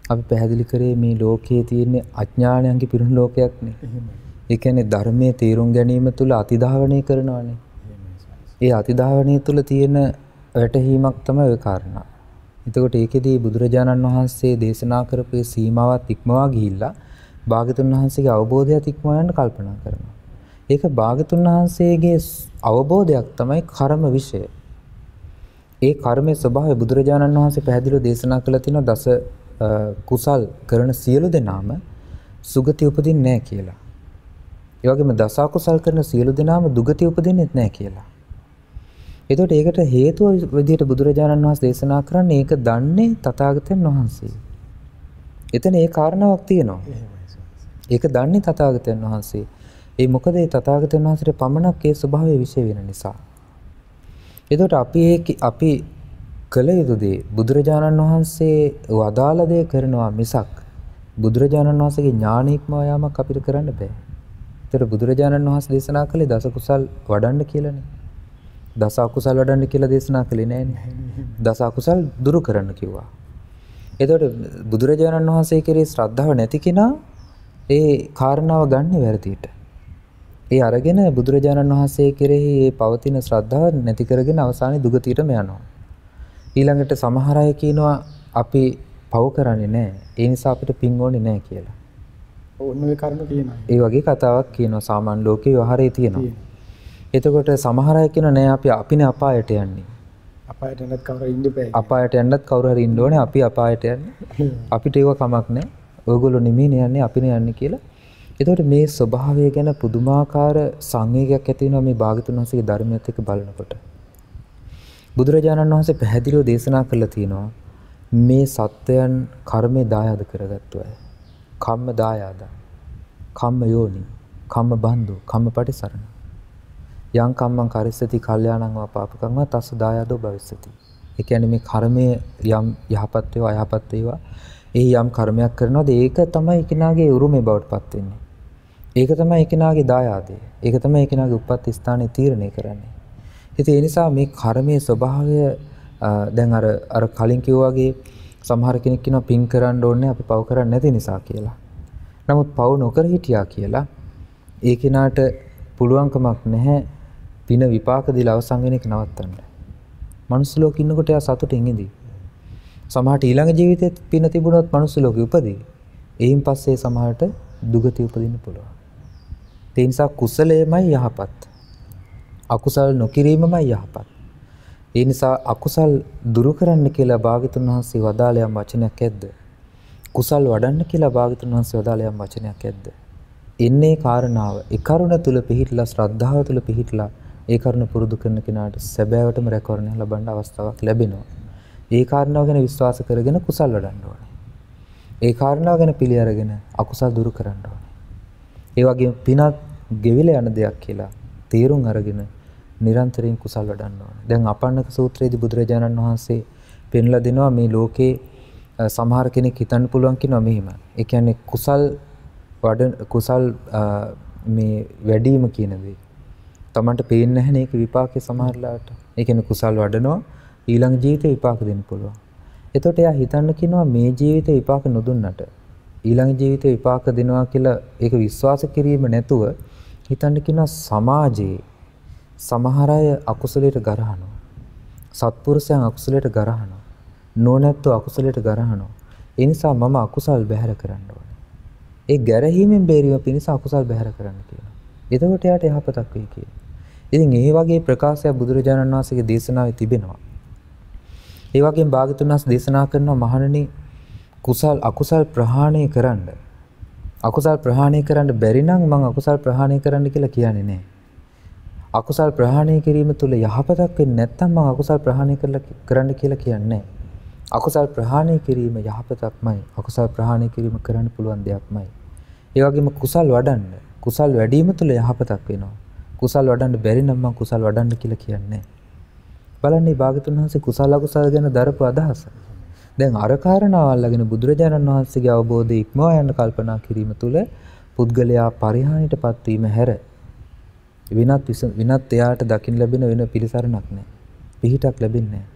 Speaker 2: අපි පැහැදිලි කරේ මේ ලෝකයේ තියෙන අඥානයන්ගේ පිරුණු ලෝකයක් නේ. ඒ කියන්නේ ධර්මයේ තේරුම් ගැනීම තුළ අතිධාවනය කරනවානේ. ඒ අතිධාවනය තුළ තියෙන වැටහීමක් තමයි ওই කාරණා. එතකොට ඒකෙදී බුදුරජාණන් වහන්සේ දේශනා කරපු සීමාවත් ඉක්මවා ගිහිල්ලා භාග්‍යතුන් වහන්සේගේ අවබෝධයත් ඉක්මවා යන්න කල්පනා කරනවා. ඒක භාග්‍යතුන් වහන්සේගේ අවබෝධයක් තමයි කර්ම විෂය. ඒ කර්මයේ ස්වභාවය බුදුරජාණන් වහන්සේ පැහැදිලිව දේශනා කළා තියෙනවා දස කුසල් කරන සියලු දෙනාම සුගති උපදින්නේ නැහැ කියලා. ඒ වගේම දස අකුසල් කරන සියලු දෙනාම දුගති උපදින්නේ නැහැ කියලා. එතකොට ඒකට හේතුව විදිහට බුදුරජාණන් වහන්සේ දේශනා කරන්නේ ඒක දන්නේ තථාගතයන් වහන්සේ. එතන ඒ කාරණාවක් තියෙනවා. ඒක දන්නේ තථාගතයන් වහන්සේ. ඒ මොකද ඒ තථාගතයන් වහන්සේට පමණක් ඒ ස්වභාවය විශ්ේ වෙන නිසා. එතකොට අපි කළ යුතු දේ බුදුරජාණන් වහන්සේ වදාළ දේ කරනවා මිසක් බුදුරජාණන් වහන්සේගේ ඥාන ඉක්මවා යාමක් අපිට කරන්න බෑ. ඒතර බුදුරජාණන් වහන්සේ දේශනා කළේ දස කුසල් වඩන්න කියලානේ. දස අකුසල් වඩන්න කියලා දේශනා කළේ නෑනේ. දස අකුසල් දුරු කරන්න කිව්වා. එතකොට බුදුරජාණන් වහන්සේ කෙරේ ශ්‍රද්ධාව නැති කෙනා ඒ කාරණාව ගන්න වැරදියට. ඒ අරගෙන බුදුරජාණන් වහන්සේ කෙරෙහි මේ පවතින ශ්‍රද්ධාව නැති කරගෙන අවසානයේ දුගතියටම යනවා. ඊළඟට සමහර අය කියනවා අපි පව කරන්නේ නැහැ. ඒ නිසා අපිට පින් ඕනේ නැහැ කියලා.
Speaker 1: ඔන්න ඔය කර්ම කියනවා.
Speaker 2: ඒ වගේ කතාවක් කියනවා සාමාන්‍ය ලෝකේ ව්‍යවහාරයේ තියෙනවා. එතකොට සමහර අය කියනවා නෑ අපිනේ අපායට යන්නේ.
Speaker 1: අපායට යන්නත් කවුරු ඉන්න බෑ.
Speaker 2: අපායට යන්නත් කවුරු හරි ඉන්න ඕනේ. අපි අපායට යන්නේ. අපිට ඒව කමක් නෑ. ඔයගොල්ලෝ නිමීනේ යන්නේ අපිනේ යන්නේ කියලා. එතකොට මේ ස්වභාවය ගැන පුදුමාකාර සංවේගයක් ඇති වෙනවා මේ භාගතුන් වහන්සේගේ ධර්මයත් එක්ක බලනකොට. බුදුරජාණන් වහන්සේ පැහැදිලිව දේශනා කළා තියෙනවා මේ සත්වයන් කර්මේ දායාද කරගත්තු අය. කම්ම දායාද. කම්ම යෝනි. කම්ම බන්දු. කම්ම පටිසරණ. යං කම්මං කරිස්සති කල්යාණං වා පාපකං වා තස්ස දායාදෝ භවිස්සති. ඒ කියන්නේ මේ කර්මයේ යම් යහපත් වේවා අයහපත් වේවා ඒ යම් කර්මයක් කරනවාද ඒක තමයි කෙනාගේ උරුමේ බවට පත් වෙන්නේ. ඒක තමයි කෙනාගේ දායාදය. ඒක තමයි කෙනාගේ උපත් ස්ථානය තීරණය කරන්නේ. ඉතින් ඒ නිසා මේ කර්මයේ ස්වභාවය දැන් අර කලින් කිව්වා වගේ සමහර කෙනෙක් කියනවා පින් කරන්න ඕනේ අපි පව කරන්නේ නැති නිසා කියලා. නමුත් පව නොකර හිටියා කියලා ඒ කෙනාට පුළුවන්කමක් නැහැ පින විපාක දීලා අවසන් වෙන එක නවත්තන්න. මනුස්ස ලෝකෙ ඉන්නකොට එයා සතුටින් ඉඳී. සමහරට ඊළඟ ජීවිතෙත් පින තිබුණොත් මනුස්ස ලෝකෙ උපදී. එයින් පස්සේ සමහරට දුගති උපදින්න පුළුවන්. ඒ නිසා කුසලයමයි යහපත්. අකුසල් නොකිරීමමයි යහපත්. ඒ නිසා අකුසල් දුරු කරන්න කියලා භාග්‍යතුන් වහන්සේ වදාළ යම් වචනයක් ඇද්ද? කුසල් වඩන්න කියලා භාග්‍යතුන් වහන්සේ වදාළ යම් වචනයක් ඇද්ද? එන්නේ කාරණාව ඒ කරුණ තුල පිහිටලා ශ්‍රද්ධාව තුල පිහිටලා ඒ කරුණ පුරුදු කරන කෙනාට සැබෑවටම රැකවරණය ලබන්න අවස්ථාවක් ලැබෙනවා. ඒ කාරණාව ගැන විශ්වාස කරගෙන කුසල් වඩන්න ඕනේ. ඒ කාරණාව ගැන පිළි අරගෙන අකුසල් දුරු කරන්න ඕනේ. ඒ වගේම පිනක් ගෙවිලා යන දෙයක් කියලා තීරුම් අරගෙන නිරන්තරයෙන් කුසල් වඩන්න ඕනේ. දැන් අපන්නක සූත්‍රයේදී බුදුරජාණන් වහන්සේ පෙන්ලා දෙනවා මේ ලෝකේ සමහර කෙනෙක් හිතන්න පුළුවන් කියනවා මෙහිම. ඒ කියන්නේ කුසල් මේ වැඩිම කියන දේ. Tamanට පේන්නේ නැහැ නේ ඒක විපාකේ සමහරලාට. ඒ කියන්නේ කුසල් වඩනවා ඊළඟ ජීවිතේ විපාක දෙන්න පුළුවන්. එතකොට එයා හිතන්න කියනවා මේ ජීවිතේ විපාක නොදුන්නට ඊළඟ ජීවිතේ විපාක දෙනවා කියලා ඒක විශ්වාස කිරීම නැතුව හිතන්න කියනවා සමාජයේ සමහර අය අකුසලයට ගරහනවා. සත්පුරුෂයන් අකුසලයට ගරහනවා. නොනැත්තෝ අකුසලයට ගරහනවා. ඒ නිසා මම අකුසල් බැහැර කරන්න ඕනේ. ඒ ගැරහීමෙන් බේරීම පිණිස අකුසල් බැහැර කරන්න කියනවා. එතකොට එයාට යහපතක් වෙයි කියලා. ඉතින් මේ වගේ ප්‍රකාශයක් බුදුරජාණන් වහන්සේගේ දේශනාවේ තිබෙනවා. ඒ වගේම භාග්‍යතුන් වහන්සේ දේශනා කරනවා මහණෙනි අකුසල් ප්‍රහාණය කරන්න. අකුසල් ප්‍රහාණය කරන්න බැරි නම් මම අකුසල් ප්‍රහාණය කරන්න කියලා කියන්නේ නැහැ. අකුසල් ප්‍රහාණය කිරීම තුළ යහපතක් වෙන්නේ නැත්නම් මම අකුසල් ප්‍රහාණය කරන්න කියලා කියන්නේ නැහැ. අකුසල් ප්‍රහාණය කිරීම යහපතක්මයි. අකුසල් ප්‍රහාණය කිරීම කරන්න පුළුවන් දෙයක්මයි. ඒ වගේම කුසල් වඩන්න. කුසල් වැඩිම තුළ යහපතක් වෙනවා. කුසල් වඩන්න බැරි නම් මම කුසල් වඩන්න කියලා කියන්නේ නැහැ. බලන්නේ භාග්‍යතුන් වහන්සේ කුසල අකුසල ගැන දරපු අදහස. දැන් අර කාරණාව අල්ලගෙන බුදුරජාණන් වහන්සේගේ අවබෝධය ඉක්මවා යන්න කල්පනා කිරීම තුළ පුද්ගලයා පරිහානියටපත් වීම හැර විනත් එයාට දකින්න ලැබෙන වෙන පිළිසරණක් නැහැ. පිහිටක් ලැබෙන්නේ නැහැ.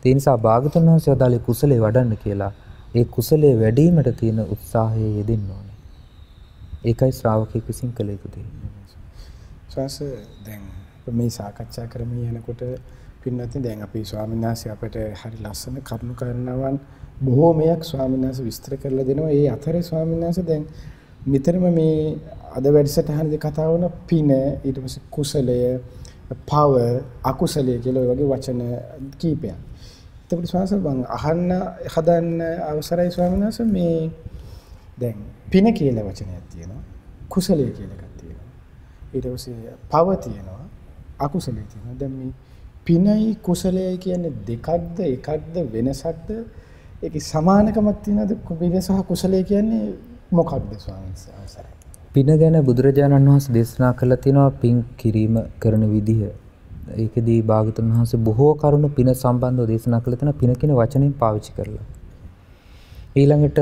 Speaker 2: ඒ නිසා භාග්‍යතුන් වහන්සේ වදාළේ කුසලේ වඩන්න කියලා ඒ කුසලයේ වැඩිවීමට තියෙන උත්සාහය යෙදෙන්න ඕනේ. ඒකයි ශ්‍රාවකෙක් විසින් කළ යුතු දේ.
Speaker 1: සාස දැන් මේ සාකච්ඡා කරමින් යනකොට පින්නතින් දැන් අපි ස්වාමීන් වහන්සේ අපිට හරි ලස්සන කරුණු කරනවන් බොහෝමයක් ස්වාමීන් වහන්සේ විස්තර කරලා දෙනවා. ඒ අතරේ ස්වාමීන් වහන්සේ දැන් නිතරම මේ අද වැඩසටහනේදී කතා වුණ පින ඊට පස්සේ කුසලය පව අකුසලය කියලා වගේ වචන කීපයක්. එතකොට ස්වාමීන් වහන්සේ මම අහන්න හදන්න අවසරයි ස්වාමීන් වහන්සේ මේ දැන් පින කියලා වචනයක් තියෙනවා. කුසලය කියලා එකක් තියෙනවා. ඊට පස්සේ පව තියෙනවා. අකුසලය තියෙනවා. දැන් මේ පිනයි කුසලයයි කියන්නේ දෙකක්ද එකක්ද වෙනසක්ද? ඒකේ සමානකමක් තියෙනවද? පින සහ කුසලය කියන්නේ මොකක්ද ස්වාමීන් වහන්සේ?
Speaker 2: පින ගැන බුදුරජාණන් වහන්සේ දේශනා කළා තියෙනවා පින් කිරීම කරන විදිහ. ඒකෙදී භාගතුන් වහන්සේ බොහෝ කරුණු පින සම්බන්ධව දේශනා කළා තියෙනවා පින කියන වචනයෙන් පාවිච්චි කරලා. ඊළඟට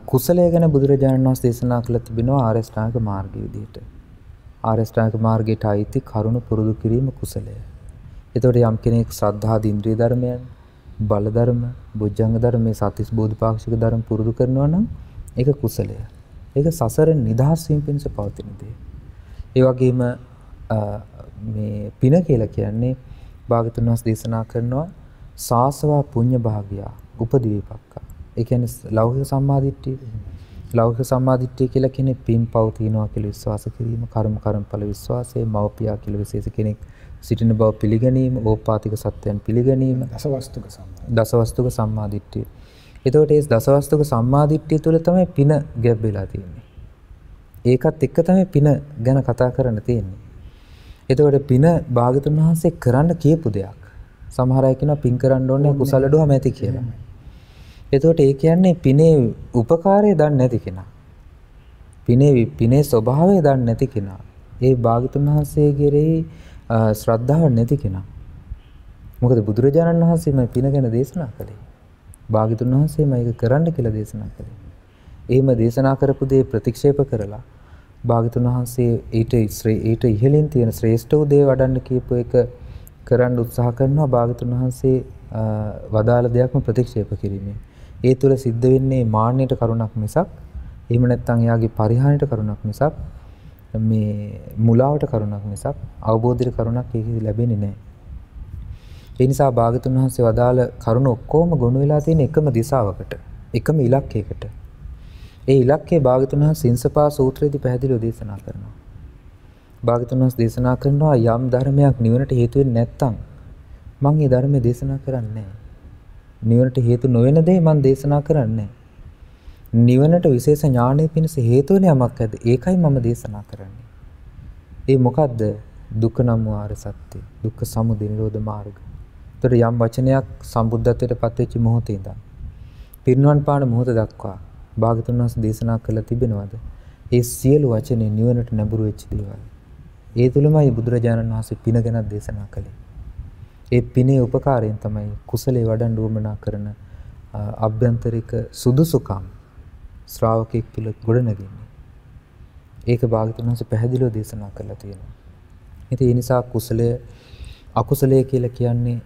Speaker 2: කුසලය ගැන බුදුරජාණන් වහන්සේ දේශනා කළා තිබෙනවා ආර්ය ශ්‍රාංග මාර්ගය විදිහට. ආර්ය ශ්‍රාංග මාර්ගයට අයිති කරුණු පුරුදු කිරීම කුසලය. එතකොට යම් කෙනෙක් ශ්‍රද්ධාදී ඉන්ද්‍රිය ධර්මයන්, බල ධර්ම, බොජ්ජංග ධර්ම මේ සත්‍තිස් බෝධිපාක්ෂික ධර්ම පුරුදු කරනවා නම් ඒක කුසලය. ඒක සසරෙන් නිදහස් වීම පිණිස පවතින දේ. ඒ වගේම මේ පින කියලා කියන්නේ භාගතුන් වහන්සේ දේශනා කරනවා සාසවා පුඤ්ඤ භාගියා උපදීපක්කා. ඒ කියන්නේ ලෞකික සම්මාදිට්ඨිය. ලෞකික සම්මාදිට්ඨිය කියලා කියන්නේ පින් පව් තියනවා කියලා විශ්වාස කිරීම, කර්මඵල විශ්වාසය, මව්පියා කියලා විශේෂ කෙනෙක් සිටින බව පිළිගැනීම, ඕපාතික සත්‍යයන් පිළිගැනීම, දසවස්තුක සම්මාදිට්ඨිය. එතකොට මේ දසවස්තුක සම්මාදිට්ඨිය තුළ තමයි පින ගැබ් වෙලා තියෙන්නේ. ඒකත් එක්ක තමයි පින ගැන කතා කරන්න තියෙන්නේ. එතකොට පින භාගතුන් වහන්සේ කරන්න කියපු දෙයක්. සමහර අය කියනවා පින් කරන්න ඕනේ කුසල ඩොහම ඇති කියලා. එතකොට ඒ කියන්නේ පිනේ උපකාරය දන්නේ නැති කෙනා. පිනේ ස්වභාවය දන්නේ නැති කෙනා. ඒ භාගතුන් වහන්සේ කෙරෙහි ශ්‍රද්ධාව නැති කෙනා. මොකද බුදුරජාණන් වහන්සේ මේ පින ගැන දේශනා කළේ. භාගතුන් වහන්සේ මේක කරන්න කියලා දේශනා කළේ. එහෙම දේශනා කරපු දේ ප්‍රතික්ෂේප කරලා භාගතුන් වහන්සේ ඊට ඉහළින් තියෙන ශ්‍රේෂ්ඨ වූ දේ වඩන්න කියපු එක කරන්න උත්සාහ කරනවා. භාගතුන් වහන්සේ වදාළ දෙයක්ම ප්‍රතික්ෂේප කිරීමෙන්. ඒ තුළ සිද්ධ වෙන්නේ මාන්නයට කරුණක් මිසක් එහෙම නැත්නම් එයාගේ පරිහානියට කරුණක් මිසක් මේ මුලාවට කරුණක් මිසක් අවබෝධයට කරුණක් ඒකෙදි ලැබෙන්නේ නැහැ. ඒ නිසා භාගතුන් වහන්සේ වදාළ කරුණ ඔක්කොම ගොනු වෙලා තියෙන එකම දිශාවකට, එකම ඉලක්කයකට. ඒ ඉලක්කය භාගතුන් වහන්සේ සින්සපා සූත්‍රයේදී පැහැදිලිව දේශනා කරනවා. භාගතුන් වහන්සේ දේශනා කරනවා යම් ධර්මයක් නිවනට හේතු වෙන්නේ නැත්නම් මම ඒ ධර්මය දේශනා කරන්නේ නැහැ. නිවනට හේතු නොවන දේ මම දේශනා කරන්නේ නැහැ. නිවනට විශේෂ ඥානය පිණිස හේතු වෙන යමක් ඇද්ද ඒකයි මම දේශනා කරන්නේ. ඒ මොකද්ද? දුක්ඛ නම් වූ ආර්ය සත්‍ය. දුක්ඛ සමුදය නිරෝධ මාර්ග. ඒතර යම් වචනයක් සම්බුද්ධත්වයට පත් වෙච්ච මොහොතේ ඉඳන් පිරිනිවන් පාන මොහොත දක්වා භාගතුන් වහන්සේ දේශනා කළ තිබෙනවද? ඒ සියලු වචනේ නිවනට නැඹුරු වෙච්ච දේවල්. ඒ තුලමයි බුදුරජාණන් වහන්සේ පින ගැන දේශනා කළේ. ඒ පිනේ උපකාරයෙන් තමයි කුසලයේ වඩන් උවමනා කරන අභ්‍යන්තරික සුදුසුකම් ශ්‍රාවකෙක් තුළ ගොඩනගන්නේ. ඒක භාගතුන් වහන්සේ පැහැදිලිව දේශනා කරලා තියෙනවා. ඉතින් ඒ නිසා කුසලය අකුසලය කියලා කියන්නේ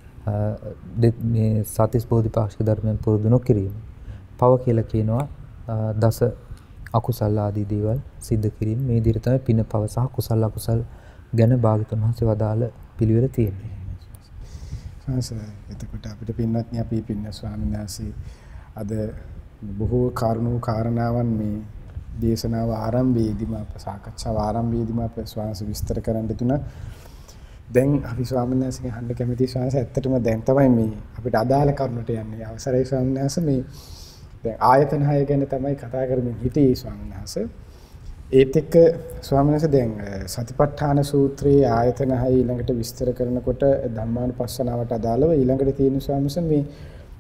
Speaker 2: මේ සත්‍තිස් බෝධිපාක්ෂික ධර්මයන් පුරුදු නොකිරීම. පව කියලා කියනවා දස අකුසල ආදී දේවල් සිද්ධ කිරීම. මේ විදිහට තමයි පින පව සහ කුසල අකුසල ගැන භාගතුන් වහන්සේ වදාළ පිළිවෙල තියෙන්නේ.
Speaker 1: එතකොට අපිට පින්වත්නි අපි පින්න ස්වාමීන් වහන්සේ අද බොහෝ කාරණාවන් මේ දේශනාව ආරම්භයේදීම අප සාකච්ඡාව ආරම්භයේදීම අප ස්වාමීන් විස්තර කරන්න දුන්නා. දැන් අපි ස්වාමීන් වහන්සේගෙන් අහන්න කැමති ස්වාමීන් වහන්සේ ඇත්තටම දැන් තමයි මේ අපිට අදාළ කරුණට යන්නේ. අවසරයි ස්වාමීන් වහන්සේ මේ දැන් ආයතන 6 ගැන තමයි කතා කරමින් හිටියේ ස්වාමීන් වහන්සේ. ඒත් එක්ක ස්වාමීන් වහන්සේ දැන් සතිපට්ඨාන සූත්‍රයේ ආයතන 6 ඊළඟට විස්තර කරනකොට ධම්මානුපස්සනාවට අදාළව ඊළඟට තියෙන ස්වාමීන් වහන්සේ මේ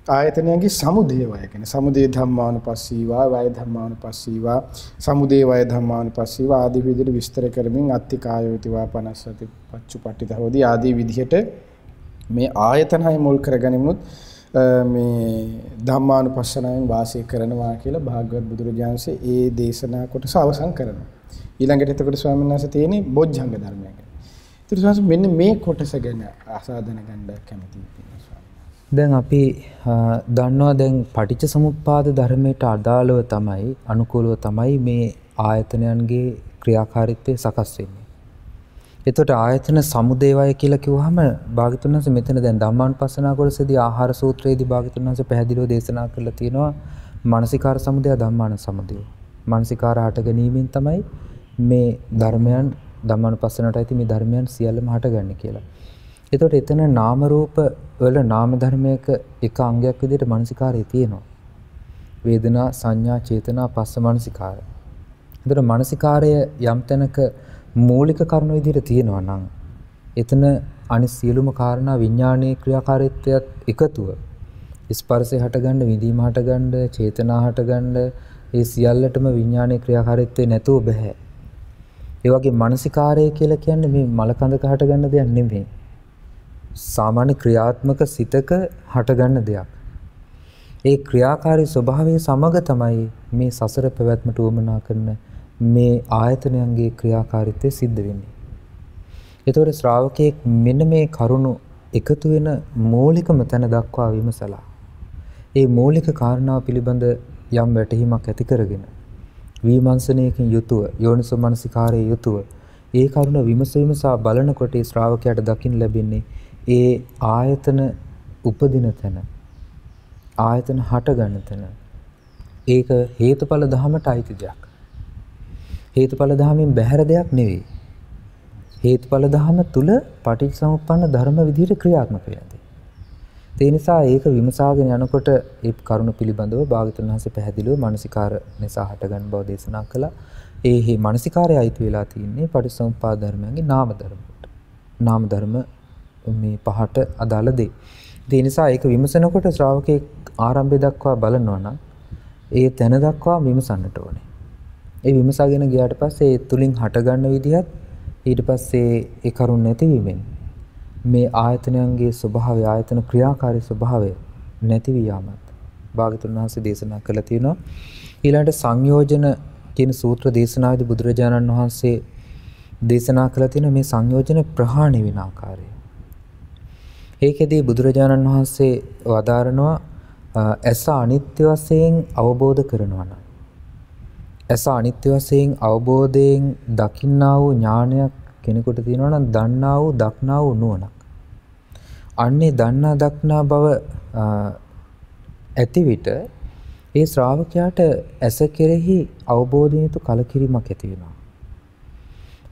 Speaker 1: ආයතනයන්ගේ සමුදය වය කියන්නේ සමුදය ධම්මානුපස්සීවා වය ධම්මානුපස්සීවා සමුදය වය ධම්මානුපස්සීවා ආදී විදිහට විස්තර කරමින් අත්තිකායෝතිවා 50 පච්චුපට්ඨිතවදී ආදී විදිහට මේ ආයතන 6 මුල් කරගනිමුත් මේ ධම්මානුපස්සනාවෙන් වාසය කරනවා කියලා භාගවත් බුදුරජාණන් වහන්සේ ඒ දේශනා කොටස අවසන් කරනවා. ඊළඟට එතකොට ස්වාමීන් වහන්සේ තියෙන්නේ බොජ්ජංග ධර්මය ගැන. ඊට පස්සේ මෙන්න මේ කොටස ගැන ආසාදන ගන්න කැමතියි ස්වාමීන් වහන්සේ.
Speaker 2: දැන් අපි දන්නවා දැන් පටිච්ච සමුප්පාද ධර්මයට අදාළව තමයි අනුකූලව තමයි මේ ආයතනයන්ගේ ක්‍රියාකාරීත්වය සකස් වෙන්නේ. එතකොට ආයතන සමුදේවය කියලා කිව්වහම භාග්‍යවතුන් වහන්සේ මෙතන දැන් ධම්මානුපස්සනා කොටසේදී ආහාර සූත්‍රයේදී භාග්‍යවතුන් වහන්සේ පැහැදිලිව දේශනා කරලා තියෙනවා මානසිකාර සමුදය ධම්මාන සමුදය. මානසිකාර හට ගැනීමෙන් තමයි මේ ධර්මයන් ධම්මානුපස්සනාවට ඇති මේ ධර්මයන් සියල්ලම හටගන්නේ කියලා. එතකොට එතන නාම රූප වල නාම ධර්මයක එක අංගයක් විදිහට මානසිකාරය තියෙනවා. වේදනා සංඥා චේතනා පස්ස මානසිකාරය. එතකොට මානසිකාරය යම් තැනක මූලික කරුණු විදිහට තියෙනවා නම් එතන අනිත් සියලුම කාරණා විඥානීය ක්‍රියාකාරීත්වයත් එකතුව ස්පර්ශය හටගන්න විඳීම හටගන්න චේතනා හටගන්න ඒ සියල්ලටම විඥානීය ක්‍රියාකාරීත්වය නැතුව බෑ. ඒ වගේ මානසිකාරය කියලා කියන්නේ මේ මලකඳක හටගන්න දෙයක් නෙමෙයි. සාමාන්‍ය ක්‍රියාත්මක සිතක හටගන්න දෙයක්. ඒ ක්‍රියාකාරී ස්වභාවය සමග තමයි මේ සසර පැවැත්මට උවමනා කරන මේ ආයතනයන්ගේ ක්‍රියාකාරීත්වය සිද්ධ වෙන්නේ. ඒතකොට ශ්‍රාවකයෙක් මෙන්න මේ කරුණු එකතු වෙන මූලිකම තැන දක්වා විමසලා ඒ මූලික කාරණාව පිළිබඳ යම් වැටහීමක් ඇති කරගෙන විමර්ශනයකින් යුතුව යෝනිසෝ මනසිකාරයේ යුතුව ඒ කරුණ විමසා බලනකොට ඒ ශ්‍රාවකයාට දකින්න ලැබෙන්නේ ඒ ආයතන උපදින තැන ආයතන හට ගන්න තැන ඒක හේතුඵල ධමයට අයිති දෙයක්. හේතුඵල ධමයෙන් බැහැර දෙයක් නෙවෙයි. හේතුඵල ධම තුල පටිච්චසමුප්පන්න ධර්ම විදිහට ක්‍රියාත්මක වෙනවා. ඒ නිසා ඒක විමසාගෙන යනකොට ඒ කරුණ පිළිබඳව භාග්‍යවතුන් වහන්සේ පැහැදිලිව මානසිකාර නිසා හටගන්න බව දේශනා කළා. ඒ මානසිකාරය අයිති වෙලා තින්නේ පටිච්චසමුප්පාද ධර්මයන්ගේ නාම ධර්මවලට. නාම ධර්ම මේ පහට අදාළ දේ. ඒ නිසා ඒක විමසනකොට ශ්‍රාවකෙක් ආරම්භය දක්වා බලනවා නම් ඒ තැන දක්වා විමසන්නට ඕනේ. ඒ විමසාගෙන ගියාට පස්සේ ඒ තුලින් හටගන්න විදිහත් ඊට පස්සේ ඒ කරුණ නැතිවීමෙන් මේ ආයතනයන්ගේ ස්වභාවය ආයතන ක්‍රියාකාරී ස්වභාවය නැති වී යාමත් භාග්‍යවතුන් වහන්සේ දේශනා කළා තියෙනවා. ඊළඟට සංයෝජන කියන සූත්‍ර දේශනාවේදී බුදුරජාණන් වහන්සේ දේශනා කළා තියෙන මේ සංයෝජන ප්‍රහාණය වෙන ආකාරය. ඒකෙදී බුදුරජාණන් වහන්සේ වදාරනවා ඇස අනිත්‍ය වශයෙන් අවබෝධ කරනවා නම් ඇස අනිත්‍ය වශයෙන් අවබෝධයෙන් දකින්නා වූ ඥානයක් කෙනෙකුට තියෙනවා නම් දන්නා වූ දක්නා වූ නුවණක්. අන්නේ දන්නා දක්නා බව ඇති විට ඒ ශ්‍රාවකයාට ඇස කෙරෙහි අවබෝධයෙන් යුතු කලකිරීමක් ඇති වෙනවා.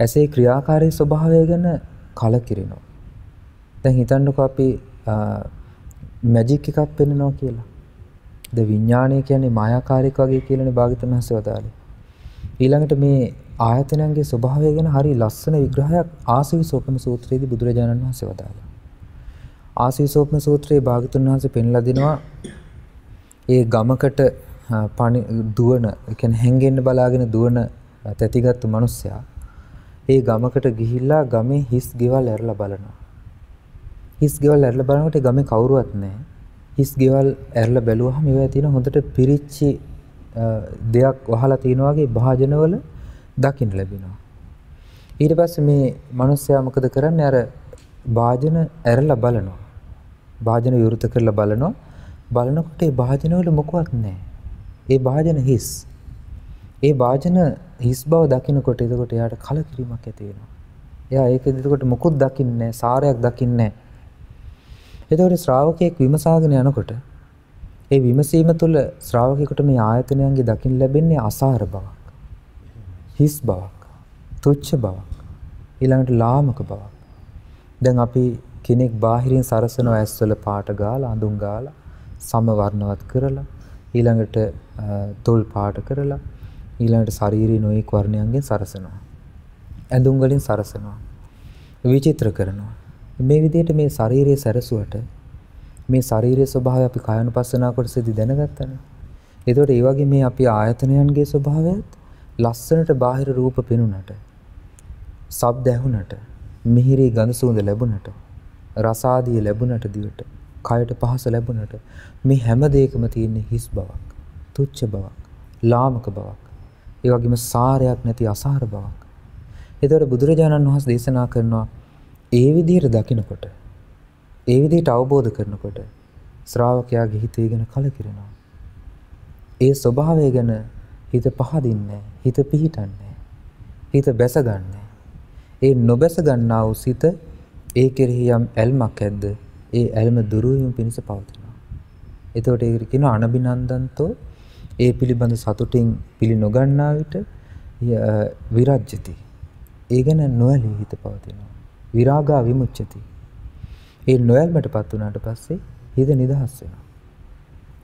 Speaker 2: ඇසේ ක්‍රියාකාරී ස්වභාවය ගැන කලකිරෙනවා. දැන් හිතන්නකෝ අපි මැජික් එකක් පෙන්වනවා කියලා. ද විඥානය කියන්නේ මායාකාරීක වගේ කියලානේ භාග්‍යවතුන් වහන්සේ වදාළේ. ඊළඟට මේ ආයතනයන්ගේ ස්වභාවය ගැන හරි ලස්සන විග්‍රහයක් ආසවිසෝපම සූත්‍රයේදී බුදුරජාණන් වහන්සේ වදාළා. ආසවිසෝපම සූත්‍රයේ භාග්‍යවතුන් වහන්සේ පෙන්ලා දෙනවා ඒ ගමකට දුවන, ඒ කියන්නේ හැංගෙන්න බලාගෙන දුවන තැතිගත්තු මිනිස්සයා ඒ ගමකට ගිහිල්ලා ගමේ හිස් ගෙවල් ඇරලා බලනවා. හිස් ගෙවල් ඇරලා බලනකොට ගමේ කවුරුවත් නැහැ. හිස් ගෙවල් ඇරලා බැලුවහම ඒවා තියෙන හොඳට පිරිච්චි දෙයක් වහලා තියෙනවා වගේ භාජනවල දකින්න ලැබෙනවා. ඊට පස්සේ මේ මිනිස්සයා මොකද කරන්නේ? අර භාජන ඇරලා බලනවා. භාජන විවෘත කරලා බලනවා. බලනකොට ඒ භාජනවල මොකවත් නැහැ. ඒ භාජන හිස්. ඒ භාජන හිස් බව දකිනකොට එතකොට එයාට කලකිරීමක් ඇති වෙනවා. එයා ඒක එතකොට මොකුත් දකින්නේ නැහැ, සාරයක් දකින්නේ නැහැ. එතකොට ශ්‍රාවකයෙක් විමසාගෙන යනකොට ඒ විමසීම තුළ ශ්‍රාවකයෙකුට මේ ආයතනයන්ගේ දකින්න ලැබෙන්නේ අසාර බවක්, හිස් බවක්, තුච්ඡ බවක්, ඊළඟට ලාමක බවක්. දැන් අපි කෙනෙක් බාහිරින් සරසන ඇස්වල පාට ගාලා, අඳුන් ගාලා, සම වර්ණවත් කරලා, ඊළඟට තොල් පාට කරලා, ඊළඟට ශාරීරික නොයෙක් වර්ණයන්ගෙන් සරසනවා. ඇඳුම් වලින් සරසනවා. විචිත්‍ර කරනවා. මේ විදිහට මේ ශාරීරික සැරසුවට මේ ශාරීරික ස්වභාවය අපි කායනුපස්සනා කොටසදී දැනගත්තානේ. ඒතකොට ඒ වගේ මේ අපි ආයතනයන්ගේ ස්වභාවයත් ලස්සනට බාහිර රූප පෙනුනට, ශබ්ද ඇහුනට, මිහිරි ගඳ සුවඳ ලැබුණට, රස ආදී ලැබුණට දිවට, කයට පහස ලැබුණට මේ හැම දෙයකම තියෙන හිස් බවක්, තුච්ඡ බවක්, ලාමක බවක්, ඒ වගේම සාරයක් නැති අසාර බවක්. ඒතකොට බුදුරජාණන් වහන්සේ දේශනා කරනවා ඒ විදිහට දකිනකොට, ඒ විදිහට අවබෝධ කරනකොට ශ්‍රාවකයාගේ හිතේ ගැන කලකිරෙනවා. ඒ ස්වභාවය ගැන හිත පහදින්නේ, හිත පිහිටන්නේ, හිත බැසගන්නේ. ඒ නොබැස ගන්නා වූ සිත ඒ කෙරෙහි යම් ඇල්මක් ඇද්ද, ඒ ඇල්ම දුරු වීම පිණිස පවතිනවා. එතකොට ඒකට කියනවා අනබිනන්දන්තෝ, ඒ පිළිබඳ සතුටින් පිළි නොගන්නා විට විරජ්‍යති. ඒ ගැන නොඇලී හිත පවතිනවා. විරාගා විමුච්ඡති. ඒ නොඇල්මටපත් වුණාට පස්සේ හිත නිදහස් වෙනවා.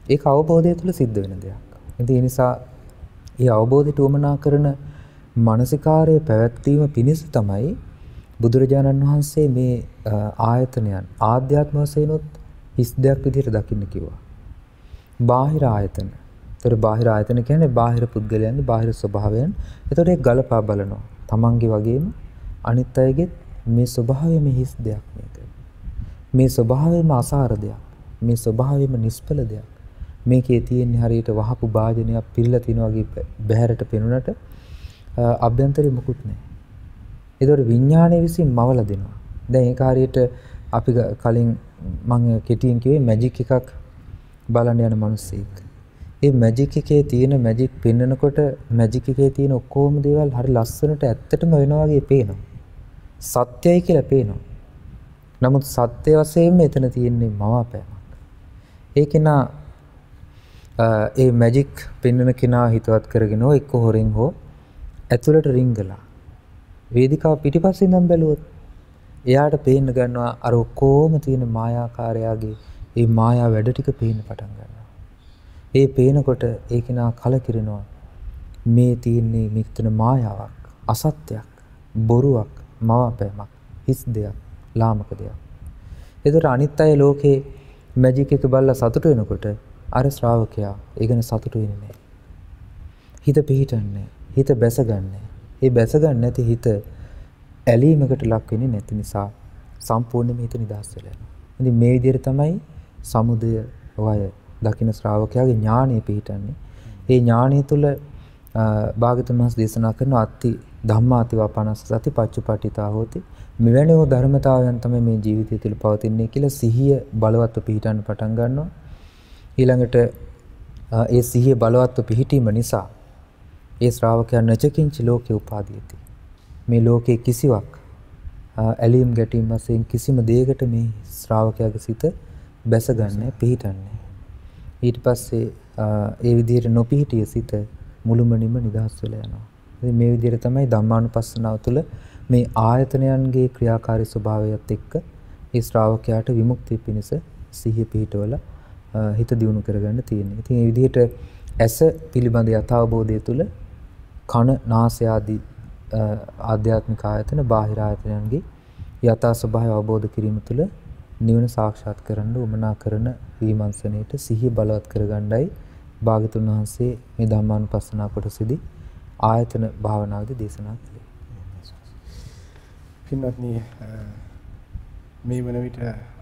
Speaker 2: ඒක අවබෝධය තුළ සිද්ධ වෙන දෙයක්. ඉතින් ඒ නිසා මේ අවබෝධයට උවමනා කරන මානසිකාරයේ පැවැත්වීම පිණිස තමයි බුදුරජාණන් වහන්සේ මේ ආයතනයන් ආධ්‍යාත්ම වශයෙන්ොත් හිස් දෙයක් විදිහට දකින්න කිව්වා. බාහිර ආයතන. ඒතර බාහිර ආයතන කියන්නේ බාහිර පුද්ගලයන්ගේ බාහිර ස්වභාවයන්. ඒතර ඒක ගලපා බලනවා. තමන්ගේ වගේම අනිත් අයගේ මේ ස්වභාවය මේ හිස් දෙයක් මේක. මේ ස්වභාවයම අසාර දෙයක්. මේ ස්වභාවයම නිෂ්ඵල දෙයක්. මේකේ තියෙන හරියට වහපු භාජනයක් පිරලා තිනා වගේ බහැරට පෙනුනට අභ්‍යන්තරේ මුකුත් නැහැ. ඒතකොට විඥානයේ විසින් මවලා දෙනවා. දැන් ඒක හරියට අපි කලින් මම කෙටියෙන් කිව්වේ මැජික් එකක් බලන්න යන මිනිස්සෙක්. ඒ මැජික් එකේ තියෙන මැජික් පෙන්නකොට මැජික් එකේ තියෙන ඔක්කොම දේවල් හරි ලස්සනට ඇත්තටම වෙනවා වගේ පේනවා. සත්‍යයි කියලා පේනවා. නමුත් සත්‍ය වශයෙන්ම එතන තියෙන්නේ මවාපෑමක්. ඒකේනා ඒ මැජික් පෙන්වන කෙනා හිතවත් කරගෙන එක්ක හොරෙන් හෝ ඇතුළට රිංගලා වේදිකාව පිටිපස්සේ ඉඳන් බැලුවොත් එයාට පේන්න ගන්නවා අර ඔක්කොම තියෙන මායාකාරයාගේ ඒ මායා වැඩ ටික පේන්න පටන් ගන්නවා. ඒ පේනකොට ඒ කෙනා කලකිරෙනවා. මේ තියෙන්නේ මෙතන මායාවක්, අසත්‍යයක්, බොරුවක්, මවාපෑමක්, හිස් දෙයක්, ලාමක දෙයක්. ඒතර අනිත් අය ලෝකේ මැජික් එක බලලා සතුට වෙනකොට අර ශ්‍රාවකයා ඒ ගැන සතුටු වෙන්නේ නැහැ. හිත පිහිටන්නේ, හිත බැසගන්නේ. ඒ බැසගන්න නැති හිත ඇලීමකට ලක් වෙන්නේ නැති නිසා සම්පූර්ණයෙන්ම හිත නිදහස් වෙලා යනවා. ඉතින් මේ විදිහට තමයි සමුදය වය දකින්න ශ්‍රාවකයාගේ ඥාණය පිහිටන්නේ. ඒ ඥාණය තුළ භාගතුන් වහන්සේ දේශනා කරන අත්ති ධම්මාති වපනස් සති පච්චුපට්ඨිතා හෝති. මෙවැනි වූ ධර්මතාවයන් තමයි මේ ජීවිතය තුළ පවතින්නේ කියලා සිහිය බලවත්ව පිහිටන්න පටන් ගන්නවා. ඊළඟට ඒ සිහිය බලවත්ව පිහිටීම නිසා ඒ ශ්‍රාවකයන් නචකින්ච ලෝකේ උපාදීති. මේ ලෝකේ කිසිවක් ඇලීම් ගැටීම් වශයෙන් කිසිම දෙයකට මේ ශ්‍රාවකයාගේ සිත බැසගන්නේ පිහිටන්නේ. ඊට පස්සේ ඒ විදිහට නොපිහිටිය සිත මුළුමනින්ම නිදහස් වෙලා යනවා. ඉතින් මේ විදිහට තමයි ධම්මානුපස්සනාව තුළ මේ ආයතනයන්ගේ ක්‍රියාකාරී ස්වභාවයත් එක්ක ඒ ශ්‍රාවකයාට විමුක්තිය පිණිස සිහිය පිහිටවල හිත දියුණු කරගන්න තියෙන්නේ. ඉතින් මේ විදිහට ඇස පිළිබඳ යථාබෝධය තුළ කන, නාසය ආදී ආධ්‍යාත්මික ආයතන, බාහිර ආයතනයන්ගේ යථා ස්වභාවය අවබෝධ කිරීම තුළ නිවන සාක්ෂාත් කරන්න උවමනා කරන විමර්ශනයේට සිහිය බලවත් කරගන්නයි භාගතුන් වහන්සේ මේ ධම්මානුපස්සනා කොටසදී ආයතන භාවනාවේදී දේශනා කළේ.
Speaker 1: පින්වත්නි, මේ වන විට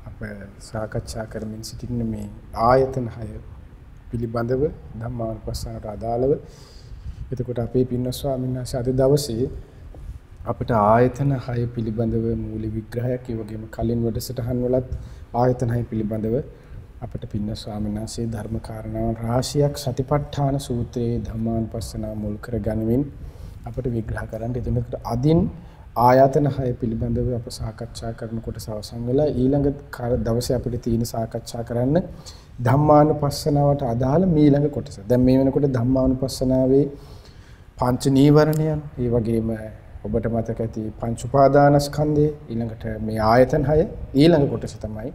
Speaker 1: අප සාකච්ඡා කරමින් සිටින මේ ආයතන 6 පිළිබඳව ධම්මානුපස්සනාවට අදාළව එතකොට අපේ පින්වත් ස්වාමීන් වහන්සේ අද දවසේ අපිට ආයතන 6 පිළිබඳව මූලික විග්‍රහයක් ඒ වගේම කලින් වැඩසටහන් වලත් ආයතන 6 පිළිබඳව අපිට පින්වත් ස්වාමීන් වහන්සේ ධර්ම කාරණාවන් රාශියක් සතිපට්ඨාන සූත්‍රයේ ධම්මානුපස්සනාව මුල් කරගනිමින් අපිට විග්‍රහ කරන්න ඉදිරියට අදින් ආයතන 6 පිළිබඳව අප සාකච්ඡා කරන කොටස අවසන් වෙලා ඊළඟ දවසේ අපිට තියෙන සාකච්ඡා කරන්න ධම්මානුපස්සනාවට අදාළ ඊළඟ කොටස. දැන් මේ වෙනකොට ධම්මානුපස්සනාවේ පංච නීවරණයන්, ඒ වගේම ඔබට මතක ඇති පංච උපාදානස්කන්ධය, ඊළඟට මේ ආයතන 6 ඊළඟ කොටස තමයි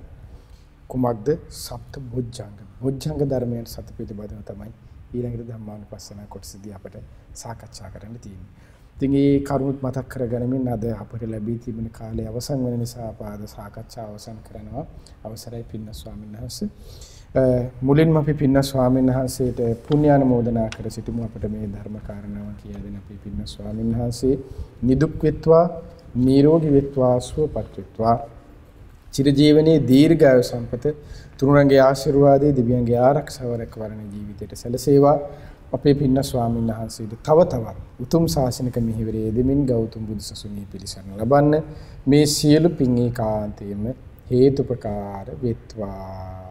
Speaker 1: කුමක්ද? සප්ත බොජ්ජංග. බොජ්ජංග ධර්මයන් සත පිළිබඳව තමයි ඊළඟට ධම්මානුපස්සනා කොටසදී අපිට සාකච්ඡා කරන්න තියෙන්නේ. ඉතින් මේ කරුණුත් මතක් කරගනිමින් අද අපිට ලැබී තිබෙන කාලය අවසන් වෙන නිසා අප අද සාකච්ඡාව අවසන් කරනවා. අවසරයි පින්වත් ස්වාමීන් වහන්සේ. මුලින්ම අපි පින්වත් ස්වාමීන් වහන්සේට පුණ්‍යානුමෝදනා කර සිටිමු. අපිට මේ ධර්ම කාරණාව කියලා දෙන අපේ පින්වත් ස්වාමීන් වහන්සේ නිදුක් වෙත්වා, නිරෝගී වෙත්වා, සුවපත් වෙත්වා, චිරජීවනයේ දීර්ඝායු සම්පත, තුනුරන්ගේ ආශිර්වාදයේ දිව්‍යංගේ ආරක්ෂාව රැකවරණ ජීවිතයට සැලසේවා. අපේ පින්වත් ස්වාමීන් වහන්සේට තව තවත් උතුම් ශාසනික මිහිවරේ දෙමින් ගෞතම බුදුසසුනේ පිළිසරණ ලබන්න මේ සියලු පින් ඒකාන්තයෙන්ම හේතුපකාර වෙත්වා.